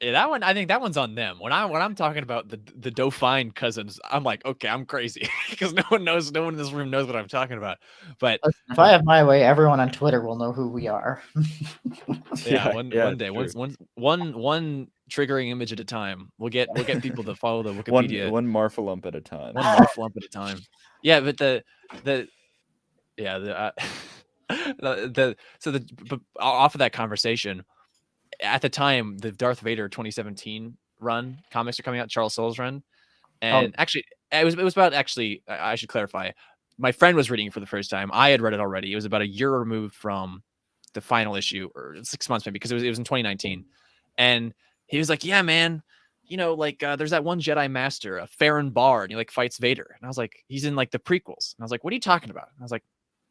Yeah, that one. I think that one's on them. When I'm talking about the Doin cousins, I'm like, okay, I'm crazy because no one in this room knows what I'm talking about. But
if I have my way, everyone on Twitter will know who we are.
One day, one triggering image at a time. We'll get people to follow the Wikipedia.
One Marfalump at a time.
One Marfalump at a time. Yeah, but but off of that conversation. At the time, the Darth Vader 2017 run comics are coming out, Charles Soule's run, and actually, it was about I should clarify. My friend was reading it for the first time. I had read it already. It was about a year removed from the final issue, or 6 months maybe, because it was in 2019. And he was like, "Yeah, man, there's that one Jedi Master, a Farron Bar, and he like fights Vader." And I was like, "He's in like the prequels." And I was like, "What are you talking about?" And I was like,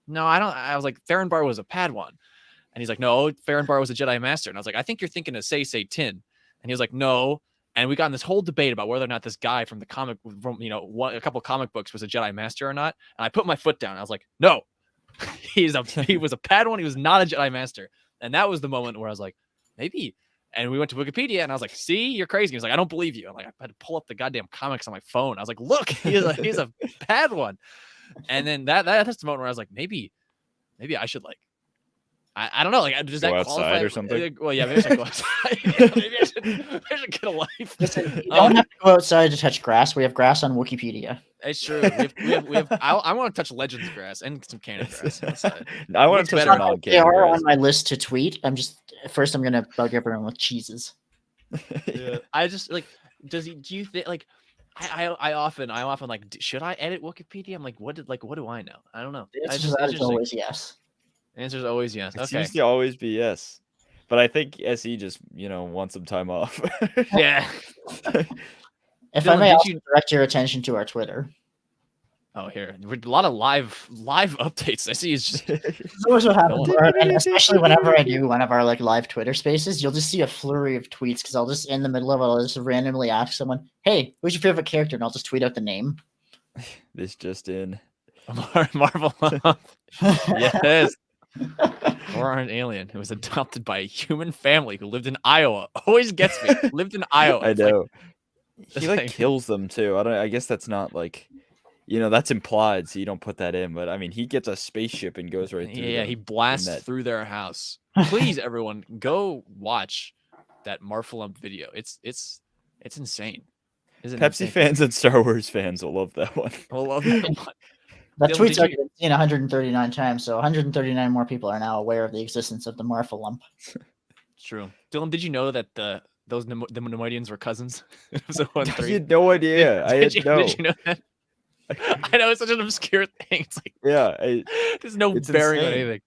"No, I don't." I was like, "Farron Bar was a Padawan." And he's like, no, Farron Bar was a Jedi Master. And I was like, I think you're thinking of Say Tin. And he was like, no. And we got in this whole debate about whether or not this guy from the comic, a couple of comic books was a Jedi Master or not. And I put my foot down. I was like, no, he was a Padawan. He was not a Jedi Master. And that was the moment where I was like, maybe. And we went to Wikipedia, and I was like, see, you're crazy. He was like, I don't believe you. I'm like, I had to pull up the goddamn comics on my phone. I was like, look, he's a Padawan. And then that's the moment where I was like, maybe I should I don't know. Like, does that qualify
or something?
Well, yeah, maybe I should go outside. maybe I should get a life.
Listen, you don't have to go outside to touch grass. We have grass on Wikipedia.
It's true. We have I want to touch Legends grass and some Canon grass outside.
I want to touch non-Canon
They are
grass.
on my list to tweet. I'm gonna bug everyone with cheeses.
Yeah. I just like. Do you think like? I often like. Should I edit Wikipedia? I'm like, what do I know? I don't know.
The answer is always yes.
The answer is always yes.
It seems to always be yes. But I think SE just, wants some time off.
Yeah.
If I may also direct your attention to our Twitter.
Oh, here. A lot of live updates. I see it's just
It's always what happens, and especially whenever I do one of our like live Twitter spaces, you'll just see a flurry of tweets because I'll just in the middle of it, I'll just randomly ask someone, "Hey, who's your favorite character?" and I'll just tweet out the name.
This just in.
Marvel. Yes. Or an alien who was adopted by a human family who lived in Iowa. Always gets me. Lived in Iowa.
I
It's
know.
it's
He like kills them too. I guess that's not like, that's implied, so you don't put that in. But I mean, he gets a spaceship and goes right through.
Yeah,
them
he blasts
that-
through their house. Please, everyone, go watch that Marfalump video. It's insane. Isn't it
Pepsi
insane?
fans and Star Wars fans will love that one.
I love that one.
That
Dylan,
tweet's
did
already been seen 139 times, so 139 more people are now aware of the existence of the Marfalump.
True. Dylan, did you know that the Nemoidians were cousins? It was a
I
1-3.
had no idea.
Did you know that? I know it's such an obscure thing. It's like there's no
it's
bearing on
insane.
anything.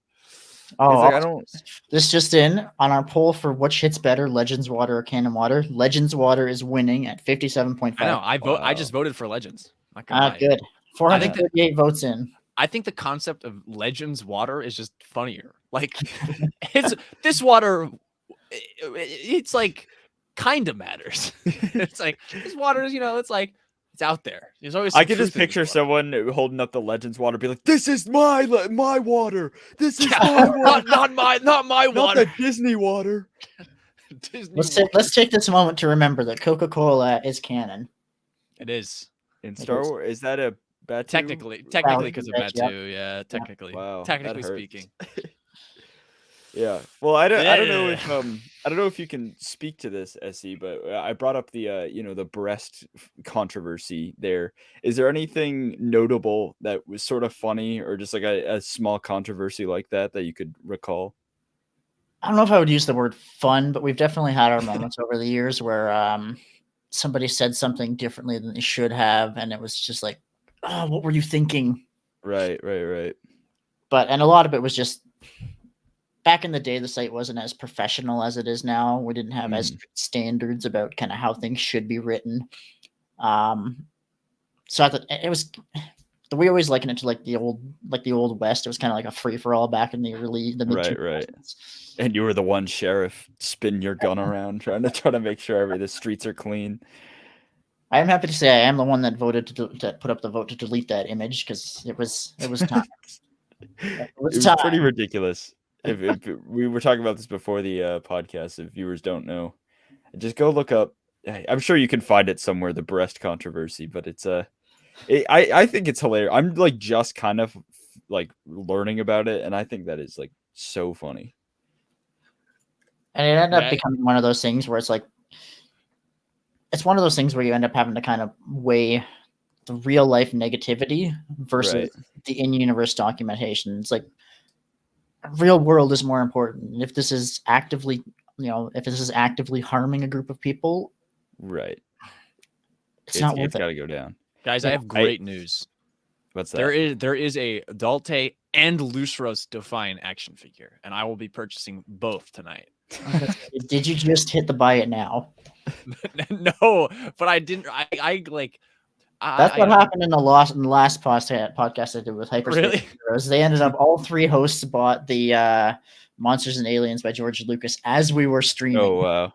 Oh,
It's like, I don't.
this just in on our poll for which hits better, Legends Water or Canon Water. Legends Water is winning at 57.5.
I know. I
Wow.
just voted for Legends. Not gonna lie.
Good. 438 votes in.
I think the concept of Legends water is just funnier. Like, it's this water. It's like kind of matters. It's like this water is, it's like it's out there. There's always.
I
some
could just
truth in this
picture
water.
someone holding up the Legends water, be like, "This is my water. This is my water,
not my
not
water.
the Disney water."
Disney
Let's take this moment to remember that Coca-Cola is canon.
It is
In Star Wars, is that a bad
technically because of that
yeah.
too. Yeah, technically.
Wow, that
technically
hurts.
speaking.
Yeah. Well, I don't know if I don't know if you can speak to this, SE, but I brought up the the breast controversy there. Is there anything notable that was sort of funny or just like a small controversy like that you could recall?
I don't know if I would use the word fun, but we've definitely had our moments over the years where somebody said something differently than they should have, and it was just like, oh, what were you thinking?
Right.
But and a lot of it was just back in the day, the site wasn't as professional as it is now. We didn't have as strict standards about kind of how things should be written. So I thought it was. We always liken it to like the old West. It was kind of like a free for all back in the mid
Right. And you were the one sheriff spinning your gun around trying to make sure the streets are clean.
I am happy to say I am the one that voted to put up the vote to delete that image because it was time. It was time.
Pretty ridiculous. If we were talking about this before the podcast, if viewers don't know, just go look up. I'm sure you can find it somewhere. The breast controversy, but it's I think it's hilarious. I'm like just kind of like learning about it, and I think that is like so funny.
And it ended up becoming one of those things where it's like, it's one of those things where you end up having to kind of weigh the real life negativity versus the in-universe documentation. It's like real world is more important. If this is actively, harming a group of people,
right?
It's not worth
it's
it.
got to go down,
guys. I have great news.
What's that?
There is a Dalte and Lusros Doin action figure, and I will be purchasing both tonight.
Did you just hit the buy it now?
No, but I didn't. I like.
That's what happened in the last podcast I did with Hyperspace
Really?
Heroes. They ended up all three hosts bought the Monsters and Aliens by George Lucas as we were streaming.
Oh wow.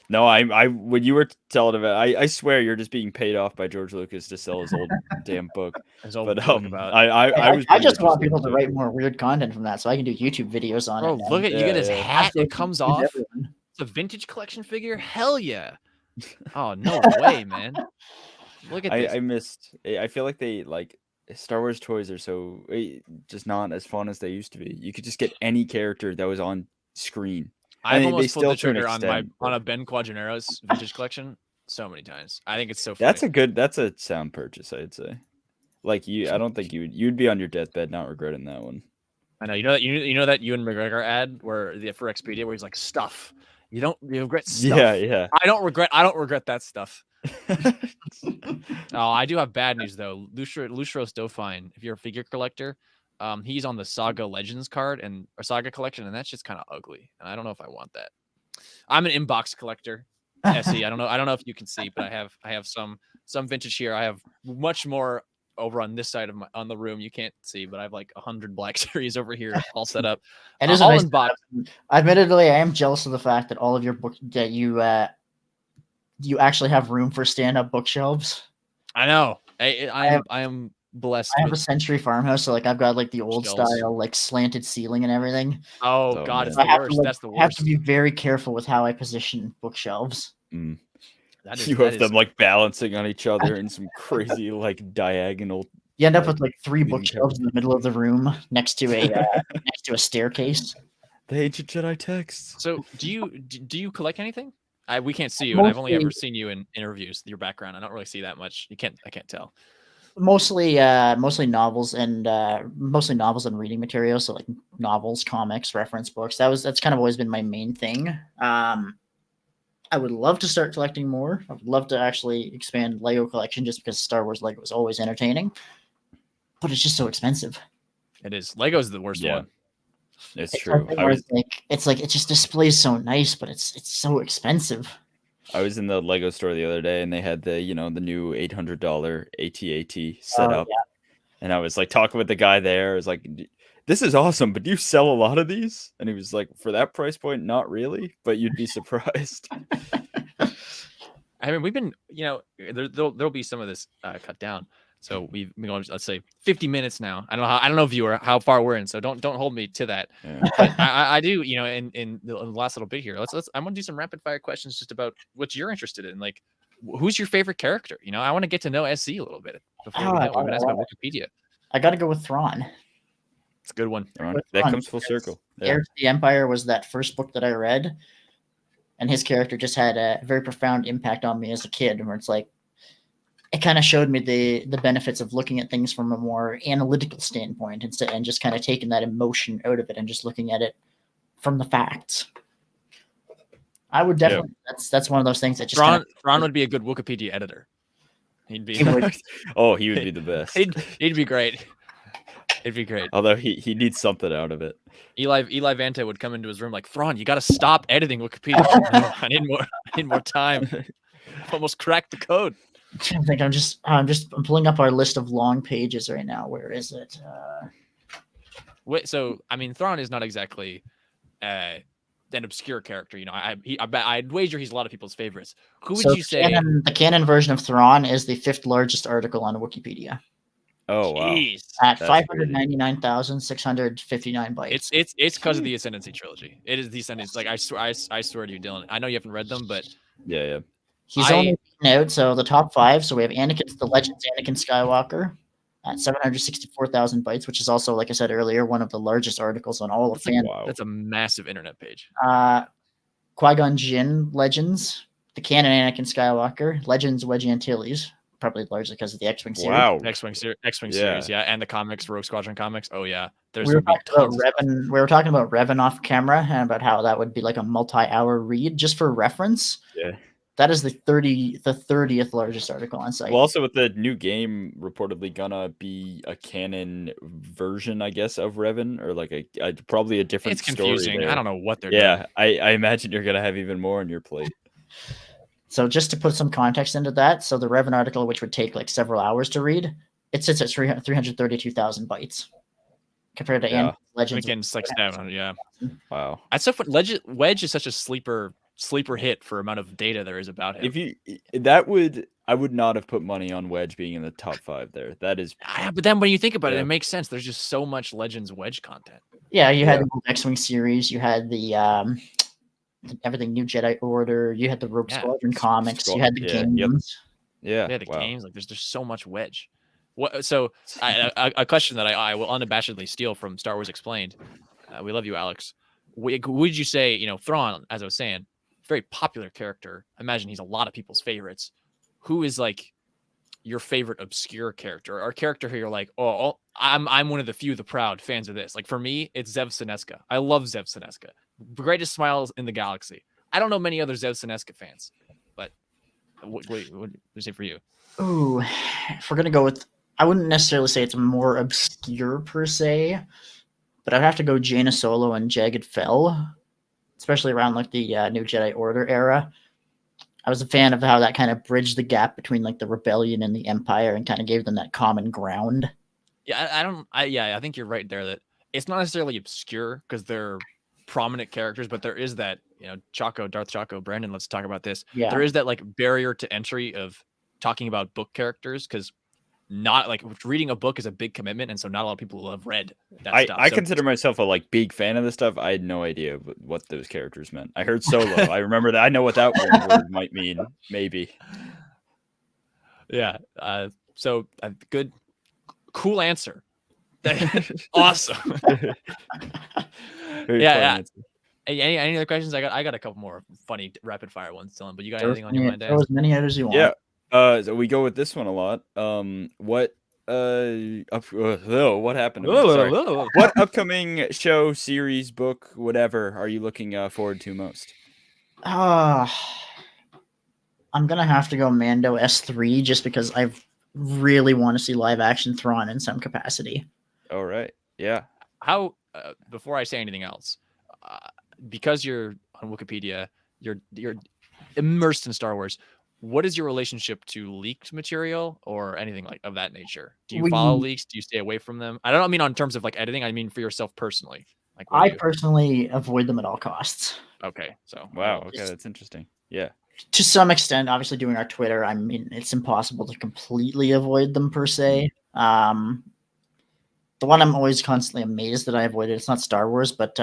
No, I when you were telling about, I swear you're just being paid off by George Lucas to sell his old damn book. But
I just want people to write more weird content from that, so I can do YouTube videos on it.
Bro, look at you get his hat.
Absolutely.
It comes off.
Everyone.
It's a vintage collection figure. Hell yeah! Oh no way, man! Look at this.
I feel like they like Star Wars toys are so just not as fun as they used to be. You could just get any character that was on screen.
I've almost
they
pulled the
still to an
trigger
extent,
on a Ben Quadranero's vintage collection so many times. I think it's so funny.
That's a sound purchase, I'd say. Like I don't think you'd be on your deathbed not regretting that one.
I know you know that Ewan McGregor ad for Expedia where he's like stuff. You regret stuff.
Yeah.
I don't regret that stuff. Oh, I do have bad news though. Lusros Doin, if you're a figure collector, he's on the Saga Legends card or Saga collection, and that's just kind of ugly. And I don't know if I want that. I'm an inbox collector. SE. I don't know if you can see, but I have some vintage here. I have much more over on this side of on the room. You can't see, but I have like 100 Black Series over here all set up.
It is
all
nice
in box.
Admittedly, I am jealous of the fact that all of your books that you actually have room for stand-up bookshelves.
I know. I am blessed.
I have a Century Farmhouse, so like I've got like the old
Shelves.
style, like slanted ceiling and everything.
Oh God,
man.
it's
So
the worst. That's the
I have
worst.
to be very careful with how I position bookshelves.
Mm.
That is,
You
that
have
is-
them like balancing on each other in some crazy like diagonal.
You end up
Like,
with like 3
leaning
bookshelves in the middle of the room next to a staircase.
The ancient Jedi texts.
So do you collect anything? We can't see you, and I've only ever
Mostly-
seen you in interviews. Your background, I don't really see that much. I can't tell.
Mostly novels and reading material. So like novels, comics, reference books. That's kind of always been my main thing. I would love to start collecting more. I would love to actually expand Lego collection just because Star Wars Lego was always entertaining. But it's just so expensive.
It is. Lego's the worst
Yeah.
one.
It's true.
It's like it just displays so nice, but it's so expensive.
I was in the Lego store the other day, and they had the the new $800 AT-AT set up, and I was like talking with the guy there. I was like, "This is awesome, but do you sell a lot of these?" And he was like, "For that price point, not really, but you'd be surprised."
I mean, we've been, there'll be some of this cut down. So we've been going, let's say 50 minutes now. I don't know viewer how far we're in. So don't hold me to that.
Yeah.
But I do, in the last little bit here, I'm going to do some rapid fire questions just about what you're interested in. Like, who's your favorite character? I want to get to know SC a little bit before we know. We've been asked about Wikipedia.
I got to go with Thrawn.
It's a good one.
That comes full circle. Yeah.
Heir to the Empire was that first book that I read, and his character just had a very profound impact on me as a kid, where it's like, it kind of showed me the benefits of looking at things from a more analytical standpoint instead, and just kind of taking that emotion out of it and just looking at it from the facts. I would definitely. That's one of those things that just.
Thrawn would be a good Wikipedia editor. He'd be.
He would.
Oh, he would be the best.
He'd be great. It'd be great.
Although he needs something out of it.
Eli Vanta would come into his room like, Thrawn, you got to stop editing Wikipedia. I need more time. I've almost cracked the code.
I think I'm pulling up our list of long pages right now. Where is it?
Wait, so I mean, Thrawn is not exactly an obscure character. I'd wager he's a lot of people's favorites. Who would you say?
The canon version of Thrawn is the 5th largest article on Wikipedia.
Oh wow!
Jeez.
At 599,659 bytes.
It's because of the Ascendancy trilogy. It is the Ascendancy. Like I swear to you, Dylan. I know you haven't read them, but
Yeah.
He's only out, so the top 5. So we have The Legends Anakin Skywalker at 764,000 bytes, which is also, like I said earlier, one of the largest articles on all of fandom.
Wow.
That's a massive internet page.
Qui-Gon Jinn Legends, the canon Anakin Skywalker, Legends Wedgie Antilles, probably largely because of the X-Wing series.
Wow.
X-Wing series, yeah, and the comics, Rogue Squadron comics. Oh yeah,
We were talking about Revan off camera and about how that would be like a multi-hour read. Just for reference,
Yeah.
that is the 30th largest article on site.
Well, also with the new game reportedly gonna be a canon version, I guess, of Revan, or like probably a different.
It's confusing.
Story there.
I don't know what they're doing.
Yeah, I imagine you're gonna have even more on your plate.
So just to put some context into that, so the Revan article, which would take like several hours to read, it sits at 332,000 bytes compared to Anakin Legends.
Again, 6,700. Yeah.
Wow.
That's so fun. Wedge is such a sleeper hit for amount of data there is about him.
I would not have put money on Wedge being in the top 5 there. That is.
But then when you think about it, it makes sense. There's just so much Legends Wedge content.
Yeah, you had the X-Wing series, you had the everything New Jedi Order, you had the Rogue Squadron comics, you had the games.
Yeah,
the games. Like there's just so much Wedge. So a question that I will unabashedly steal from Star Wars Explained. We love you, Alex. Would you say, Thrawn, as I was saying, very popular character. I imagine he's a lot of people's favorites. Who is like your favorite obscure character, or a character who you're like, oh, I'm one of the few, the proud fans of this. Like for me, it's Zev Seneska. I love Zev Seneska. Greatest smiles in the galaxy. I don't know many other Zev Seneska fans, but what would you say for you?
Ooh, if we're gonna go with, I wouldn't necessarily say it's more obscure per se, but I'd have to go Jaina Solo and Jagged Fell, especially around like the New Jedi Order era. I was a fan of how that kind of bridged the gap between like the rebellion and the empire and kind of gave them that common ground.
Yeah, I think you're right there that it's not necessarily obscure because they're prominent characters, but there is that, Darth Chaco, Brandon, let's talk about this.
Yeah.
There is that like barrier to entry of talking about book characters because not like reading a book is a big commitment, and so not a lot of people have read that stuff.
I consider myself a like big fan of this stuff. I had no idea what those characters meant. I heard Solo. I remember that. I know what that one word might mean. Maybe.
Yeah. So a good, cool answer. Awesome. Yeah. Any other questions? I got a couple more funny rapid fire ones, Dylan. But you got anything on your mind?
Throw as many out as you want.
Yeah. So we go with this one a lot. What happened to me? Sorry. What upcoming show, series, book, whatever are you looking forward to most?
I'm gonna have to go Mando S3 just because I really want to see live action Thrawn in some capacity.
All right. Yeah.
How before I say anything else, because you're on Wikipedia, you're immersed in Star Wars. What is your relationship to leaked material or anything like of that nature? Do you follow leaks? Do you stay away from them? I don't mean on terms of like editing. I mean for yourself personally. Like
I personally avoid them at all costs.
Okay, so
wow. Okay, that's interesting. Yeah.
To some extent, obviously doing our Twitter, I mean, it's impossible to completely avoid them per se. The one I'm always constantly amazed that I avoided, it's not Star Wars, but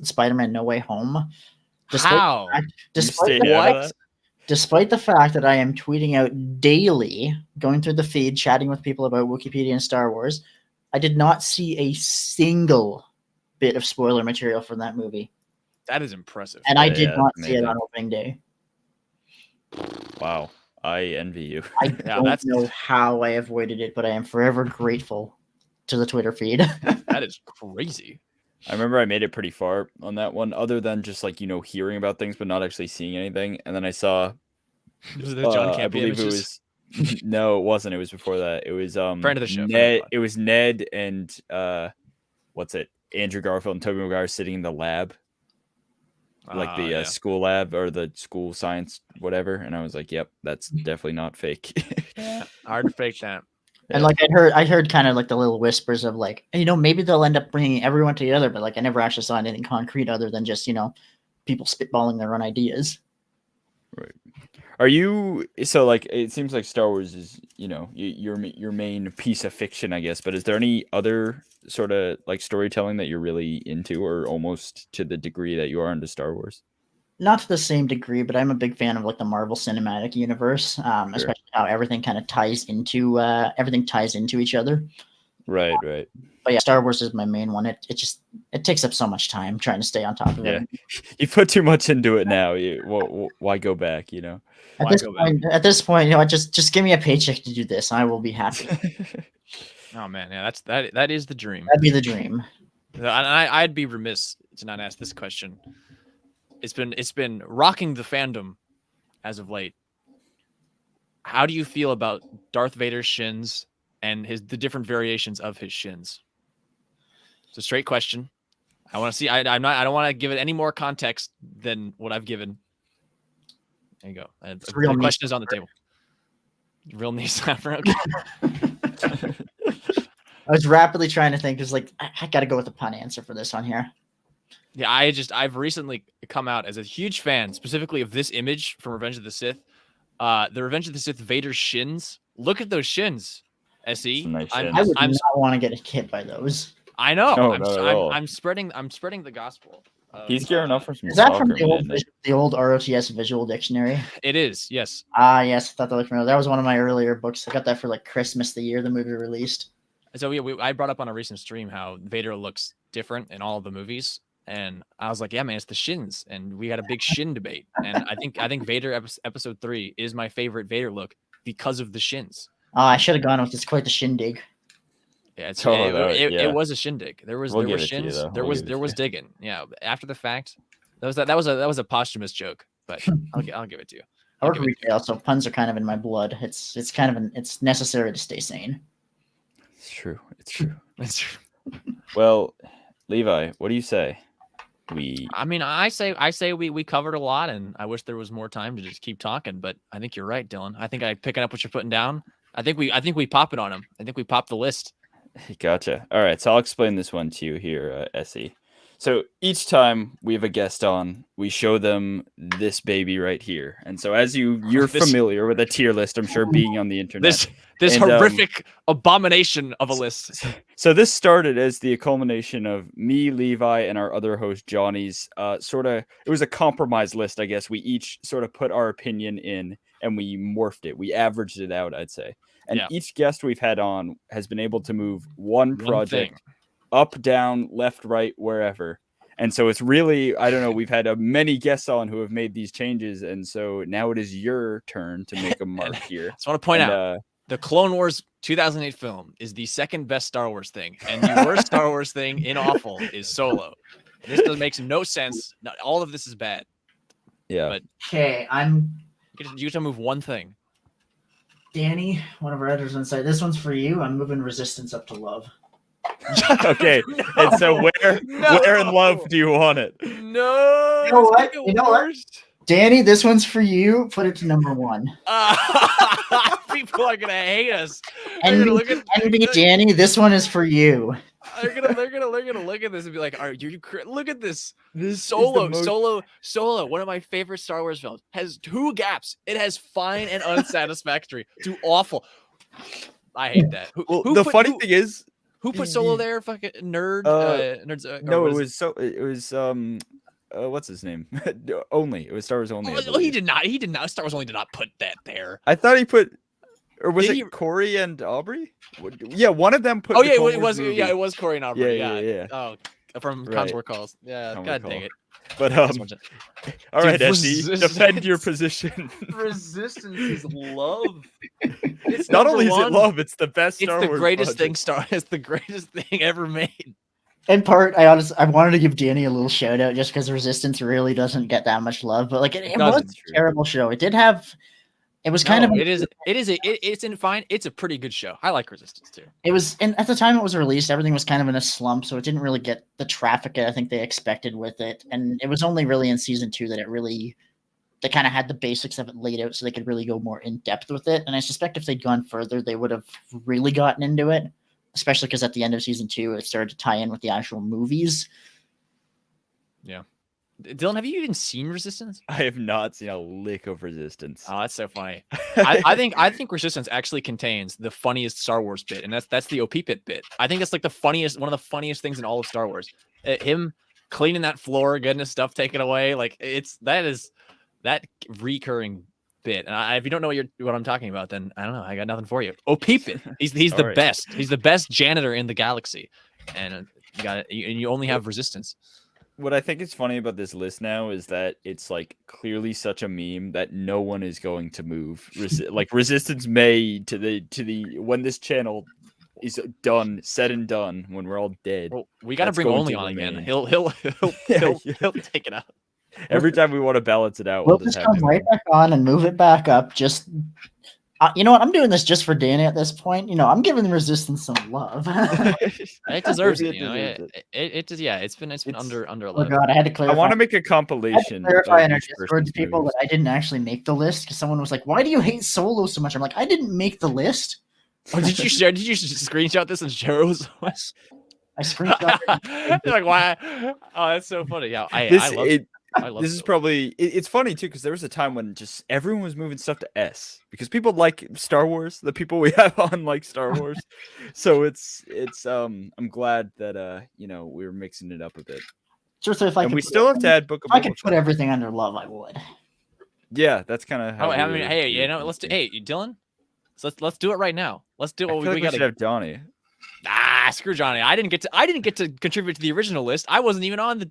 Spider-Man No Way Home. Despite the fact that I am tweeting out daily, going through the feed, chatting with people about Wikipedia and Star Wars, I did not see a single bit of spoiler material from that movie.
That is impressive.
And I did not see it on opening day.
Wow. I envy you.
I don't know how I avoided it, but I am forever grateful to the Twitter feed.
That is crazy.
I remember I made it pretty far on that one, other than just like, hearing about things, but not actually seeing anything. And then I saw,
was it John Campea
I believe
images?
It was, no, it wasn't. It was before that. It was,
friend of the show.
It was Ned and, Andrew Garfield and Tobey Maguire sitting in the lab, like the school lab or the school science, whatever. And I was like, yep, that's definitely not fake.
Yeah, hard to fake that.
And like I heard kind of like the little whispers of like, maybe they'll end up bringing everyone together, but like I never actually saw anything concrete other than just people spitballing their own ideas.
Right. Are you so like it seems like Star Wars is your main piece of fiction, I guess, but is there any other sort of like storytelling that you're really into, or almost to the degree that you are into Star Wars?
Not to the same degree, but I'm a big fan of like the Marvel Cinematic Universe, especially how everything kind of ties into each other.
Right.
But yeah, Star Wars is my main one. It takes up so much time trying to stay on top of it.
You put too much into it now. Why go back?
At this point, just give me a paycheck to do this. I will be happy.
Oh man, yeah, that is the dream.
That'd be the dream.
I'd be remiss to not ask this question. It's been rocking the fandom as of late. How do you feel about Darth Vader's shins and the different variations of his shins? It's a straight question. I want to see. I don't want to give it any more context than what I've given. There you go. The question is on the table. Real knee slapper. Okay.
I was rapidly trying to think. Just like I got to go with a pun answer for this one here.
Yeah, I've recently come out as a huge fan, specifically of this image from Revenge of the Sith. The Revenge of the Sith Vader's shins. Look at those shins. SE.
Nice
I would not want to get hit by those.
I know.
No,
I'm spreading the gospel.
He's gearing up for some.
Is that from the old ROTS Visual Dictionary?
It is. Yes.
Yes. I thought that looked familiar. That was one of my earlier books. I got that for like Christmas the year the movie released.
So I brought up on a recent stream how Vader looks different in all of the movies. And I was like, yeah, man, it's the shins. And we had a big shin debate. And I think Vader episode 3 is my favorite Vader look because of the shins.
I should have gone with it's quite the shindig.
Yeah, it was a shindig. There was shins. There was digging. Yeah. After the fact, that was a posthumous joke, but I'll give it to you.
I work retail, so puns are kind of in my blood. It's it's necessary to stay sane.
It's true. It's true. Well, Levi, what do you say?
I mean, I say we covered a lot, and I wish there was more time to just keep talking. But I think you're right, Dylan. I think I'm picking up what you're putting down. I think we pop it on him. I think we pop the list.
Gotcha. All right, so I'll explain this one to you here, Essie. So each time we have a guest on, we show them this baby right here. And so as you're familiar with a tier list, I'm sure, being on the internet.
This horrific abomination of a list.
So this started as the culmination of me, Levi, and our other host, Johnny's it was a compromise list, I guess. We each sort of put our opinion in and we morphed it. We averaged it out, I'd say. And each guest we've had on has been able to move one project up, down, left, right, wherever. And so it's really, I don't know, we've had many guests on who have made these changes. And so now it is your turn to make a mark here.
I just want to point out, the Clone Wars 2008 film is the second best Star Wars thing. And the worst Star Wars thing in awful is Solo. This makes no sense. Not all of this is bad.
Yeah.
But
Okay,
you get to move one thing.
Danny, one of our editors on site. This one's for you. I'm moving Resistance up to love.
Okay. No, and so where in love do you want it?
No. You know what? Danny, this one's for you. Put it to number 1.
People are gonna hate us.
NB Danny, this one is for you.
They're gonna look at this and be like, "Are you? Look at this! Solo, one of my favorite Star Wars films, has 2 gaps. It has fine and unsatisfactory to awful. I hate that.
The funny thing is,
who put Solo there? Fucking nerd. Nerds.
No, it was what's his name? Only. It was Star Wars Only.
Oh, he did not. Star Wars Only did not put that there.
I thought he put. Or was it Corey and Aubrey? Yeah, one of them put.
Oh yeah, it was. Movie. Yeah, it was Corey and Aubrey.
Yeah.
Oh, from Cons War Calls. Yeah, God dang it.
But all right, Essie, defend your position.
Resistance is love.
It's not only is it love, it's the best.
It's the greatest thing. It's the greatest thing ever made.
In part, I wanted to give Danny a little shout out just because Resistance really doesn't get that much love, but like it was a terrible show. It did have. It was kind of. It's a pretty good show. I like Resistance too. It was, and at the time it was released, everything was kind of in a slump, so it didn't really get the traffic I think they expected with it. And it was only really in season 2 that they kind of had the basics of it laid out, so they could really go more in depth with it. And I suspect if they'd gone further, they would have really gotten into it, especially because at the end of season 2, it started to tie in with the actual movies.
Yeah. Dylan, have you even seen Resistance?
I have not seen a lick of Resistance.
Oh, that's so funny. I think Resistance actually contains the funniest Star Wars bit, and that's the Wookieepedia bit. I think that's like one of the funniest things in all of Star Wars. Him cleaning that floor, getting his stuff taken away, like that recurring bit. And if you don't know what I'm talking about, then I don't know. I got nothing for you. Wookieepedia. He's the best. He's the best janitor in the galaxy, and you got it. And you only have Resistance.
What I think is funny about this list now is that it's like clearly such a meme that no one is going to move. Like Resistance may to the when this channel is done, said and done, when we're all dead.
Well, we got to bring Only on again. He'll take it out.
Every time we want to balance it out,
we'll just come right back on and move it back up. Just you know what? I'm doing this just for Danny at this point. You know, I'm giving the Resistance some love.
It deserves it. You know, it does. Yeah, it's been under 11.
Oh God, I had to clarify.
I want to make a compilation.
Clarify in our Discord to people that I didn't actually make the list because someone was like, "Why do you hate Solo so much?" I'm like, "I didn't make the list."
Oh, did you screenshot this and share it with us?
I screenshot it.
You're like, why? Oh, that's so funny. Yeah, I love it.
This is probably it's funny too because there was a time when just everyone was moving stuff to S because people like Star Wars. The people we have on like Star Wars, so it's I'm glad that you know we were mixing it up a bit.
Sure, so if I
we still have to add Book of
Boba. I could put everything under love. I would.
Yeah, that's kind of how.
I mean, hey, you know, let's do. Hey, Dylan, so let's do it right now. Let's do what we got to
have Johnny.
Screw Johnny. I didn't get to contribute to the original list. I wasn't even on the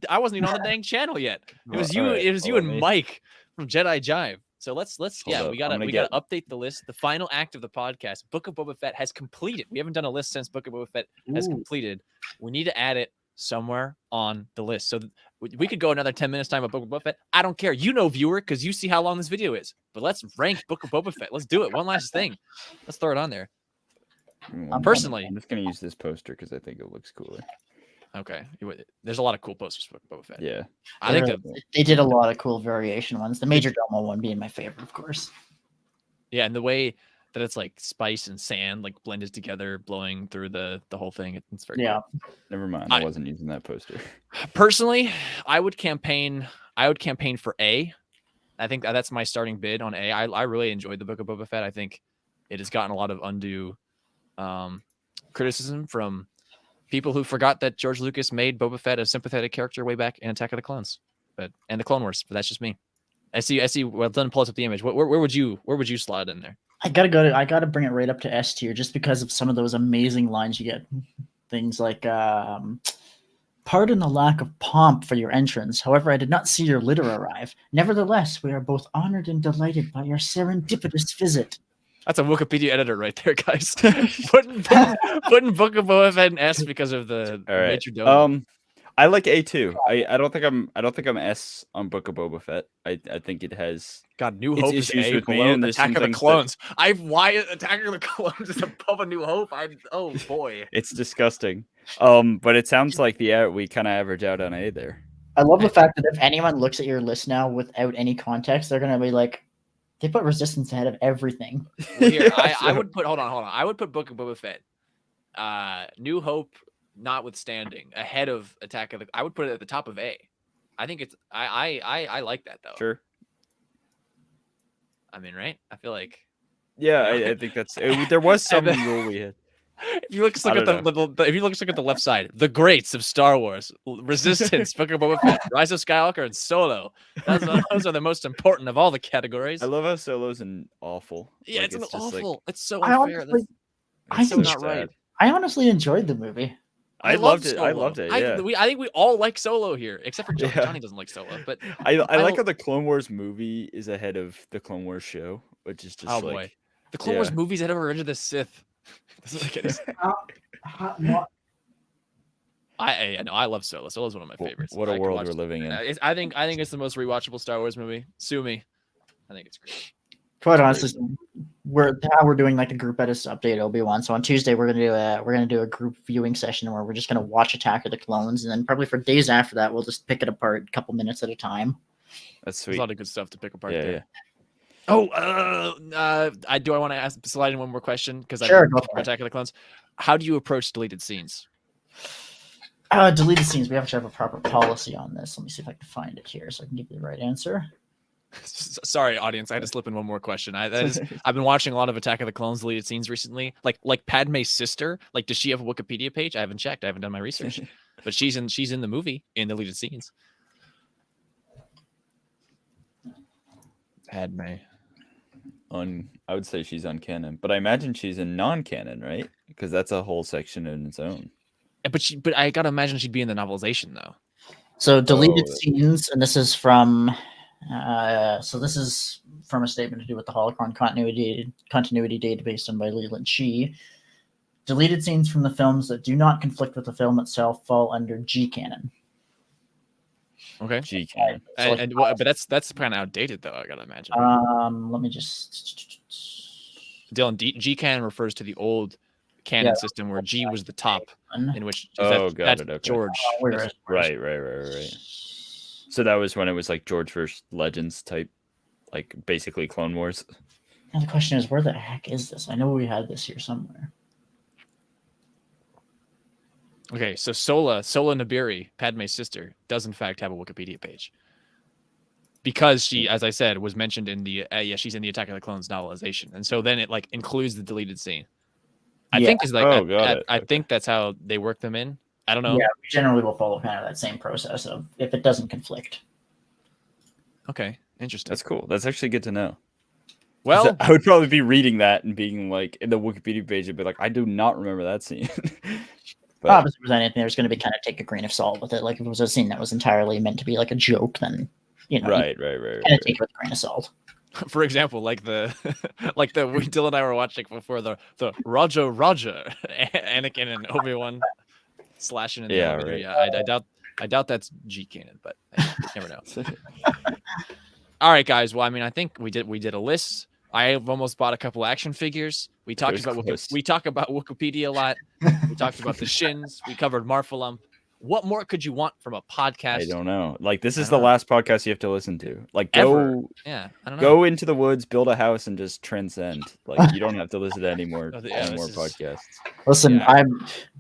dang channel yet. It was you. Right. It was you and Mike from Jedi Jive. So let's we gotta update the list. The final act of the podcast, Book of Boba Fett, has completed. We haven't done a list since Book of Boba Fett has completed. We need to add it somewhere on the list. So we could go another 10 minutes time of Book of Boba Fett. I don't care. You know, viewer, because you see how long this video is. But let's rank Book of Boba Fett. Let's do it. One last thing. Let's throw it on there. Personally,
I'm just gonna use this poster because I think it looks cooler.
Okay. There's a lot of cool posters for Boba Fett.
Yeah.
I think that
they did a lot of cool variation ones. The Major Domo one being my favorite, of course.
yeah, and the way that it's like spice and sand like blended together, blowing through the whole thing. It's very cool.
Never mind. I wasn't using that poster.
Personally, I would campaign for A. I think that's my starting bid on A. I really enjoyed the Book of Boba Fett. I think it has gotten a lot of undue criticism from people who forgot that George Lucas made Boba Fett a sympathetic character way back in Attack of the Clones, and the Clone Wars. But that's just me. I see. Well, then pull us up the image. Where would you slot it in there?
I gotta bring it right up to S tier just because of some of those amazing lines you get. Things like, pardon the lack of pomp for your entrance. However, I did not see your litter arrive. Nevertheless, we are both honored and delighted by your serendipitous visit.
That's a Wikipedia editor right there, guys. putting Book of Boba Fett in S because of the Major Domo.
I like A too. I don't think I'm S on Book of Boba Fett. I think it has
New Hope is A below Attack of the Clones. Why Attack of the Clones is above a New Hope? Oh boy,
it's disgusting. But it sounds like we kind of average out on A there.
I love the fact that if anyone looks at your list now without any context, they're gonna be like, they put Resistance ahead of everything.
Well, here, I would put hold on. I would put Book of Boba Fett, New Hope notwithstanding, ahead of Attack of the. I would put it at the top of A. I think it's. I like that though.
Sure.
I mean, right? I feel like.
Yeah, I think that's. There was some rule we had.
If you look at the left side, the greats of Star Wars, Resistance, Book of Boba Fett, Rise of Skywalker, and Solo. Those are the most important of all the categories.
I love how Solo's an awful.
Yeah, it's awful.
Like,
it's so unfair. It's so not right.
I honestly enjoyed the movie.
I loved it. I loved it. Yeah.
I think we all like Solo here, except for Johnny. Yeah. Johnny doesn't like Solo, but
I like how the Clone Wars movie is ahead of the Clone Wars show, which is just
boy, the Clone Wars movie's ahead of Revenge of the Sith. I love Solo. Solo's one of my favorites.
What a world we're living in.
I think it's the most rewatchable Star Wars movie. Sue me. I think it's great.
Quite honestly, we're doing like a group edits update Obi-Wan. So on Tuesday we're gonna do a group viewing session where we're just gonna watch Attack of the Clones, and then probably for days after that we'll just pick it apart a couple minutes at a time.
That's sweet.
There's a lot of good stuff to pick apart there.
Yeah.
Oh, I want to slide in one more question because
sure,
I'm Attack of the Clones. How do you approach deleted scenes?
Deleted scenes. We have to have a proper policy on this. Let me see if I can find it here so I can give you the right answer.
Sorry, audience. I had to slip in one more question. I've been watching a lot of Attack of the Clones deleted scenes recently. Like Padme's sister. Like, does she have a Wikipedia page? I haven't checked. I haven't done my research. But she's in the movie in deleted scenes. Padme.
I would say she's on canon, but I imagine she's in non-canon, right? Because that's a whole section in its own.
But I gotta imagine she'd be in the novelization though.
So deleted scenes, and this is from a statement to do with the Holocron continuity database done by Leland Shee. Deleted scenes from the films that do not conflict with the film itself fall under G canon.
Okay.
G canon.
But that's kind of outdated though, I gotta imagine.
Let me just
Dylan, G canon refers to the old canon system where G was the top, in which
got it. Okay.
George.
Right. So that was when it was like George versus Legends type, like basically Clone Wars.
And the question is, where the heck is this? I know we had this here somewhere.
Okay, so Sola Nabiri, Padme's sister, does in fact have a Wikipedia page. Because she, as I said, was mentioned in the she's in the Attack of the Clones novelization, and so then it like includes the deleted scene. I think is like I think that's how they work them in. I don't know.
Yeah, we generally will follow kind of that same process of if it doesn't conflict.
Okay, interesting.
That's cool. That's actually good to know.
Well,
I would probably be reading that and being like in the Wikipedia page, I'd be like, I do not remember that scene.
But obviously, if there's anything, there's going to be kind of take a grain of salt with it. Like if it was a scene that was entirely meant to be like a joke, then
right.
Kind of take it with a grain of salt.
For example, like Dylan and I were watching before the Roger Anakin and Obi-Wan slashing in the elevator.
Right.
Yeah, I doubt that's G canon, but you never know. All right, guys. Well, I mean, I think we did a list. I've almost bought a couple action figures. We talked about Wikipedia a lot. We talked about the Shins. We covered Marfalump. what more could you want from a podcast?
I don't know. Like, this is the last podcast you have to listen to. Like,
Ever. Yeah, I don't know.
Go into the woods, build a house, and just transcend. Like, you don't have to listen to any more podcasts.
Listen,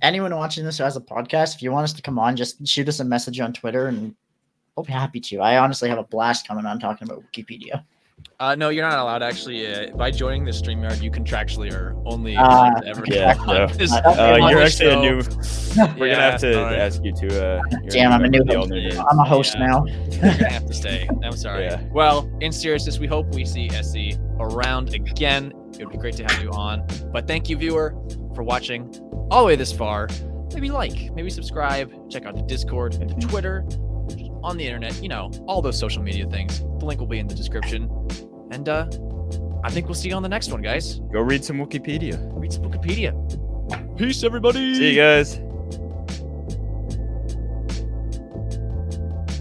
anyone watching this who has a podcast, if you want us to come on, just shoot us a message on Twitter, and we'll be happy to. I honestly have a blast coming on talking about Wikipedia.
No, you're not allowed. Actually, by joining the StreamYard, you contractually are only allowed to ever.
Yeah, you're actually a new. We're gonna have to ask you to.
Damn, I'm a new. I'm a host now.
You're gonna have to stay. I'm sorry. Yeah. Well, in seriousness, we hope we see SE around again. It would be great to have you on. But thank you, viewer, for watching all the way this far. Maybe like, maybe subscribe. Check out the Discord and the Twitter. On the internet, you know, all those social media things. The link will be in the description. And I think we'll see you on the next one, guys.
Go read some Wikipedia.
Read some Wikipedia. Peace, everybody.
See you guys.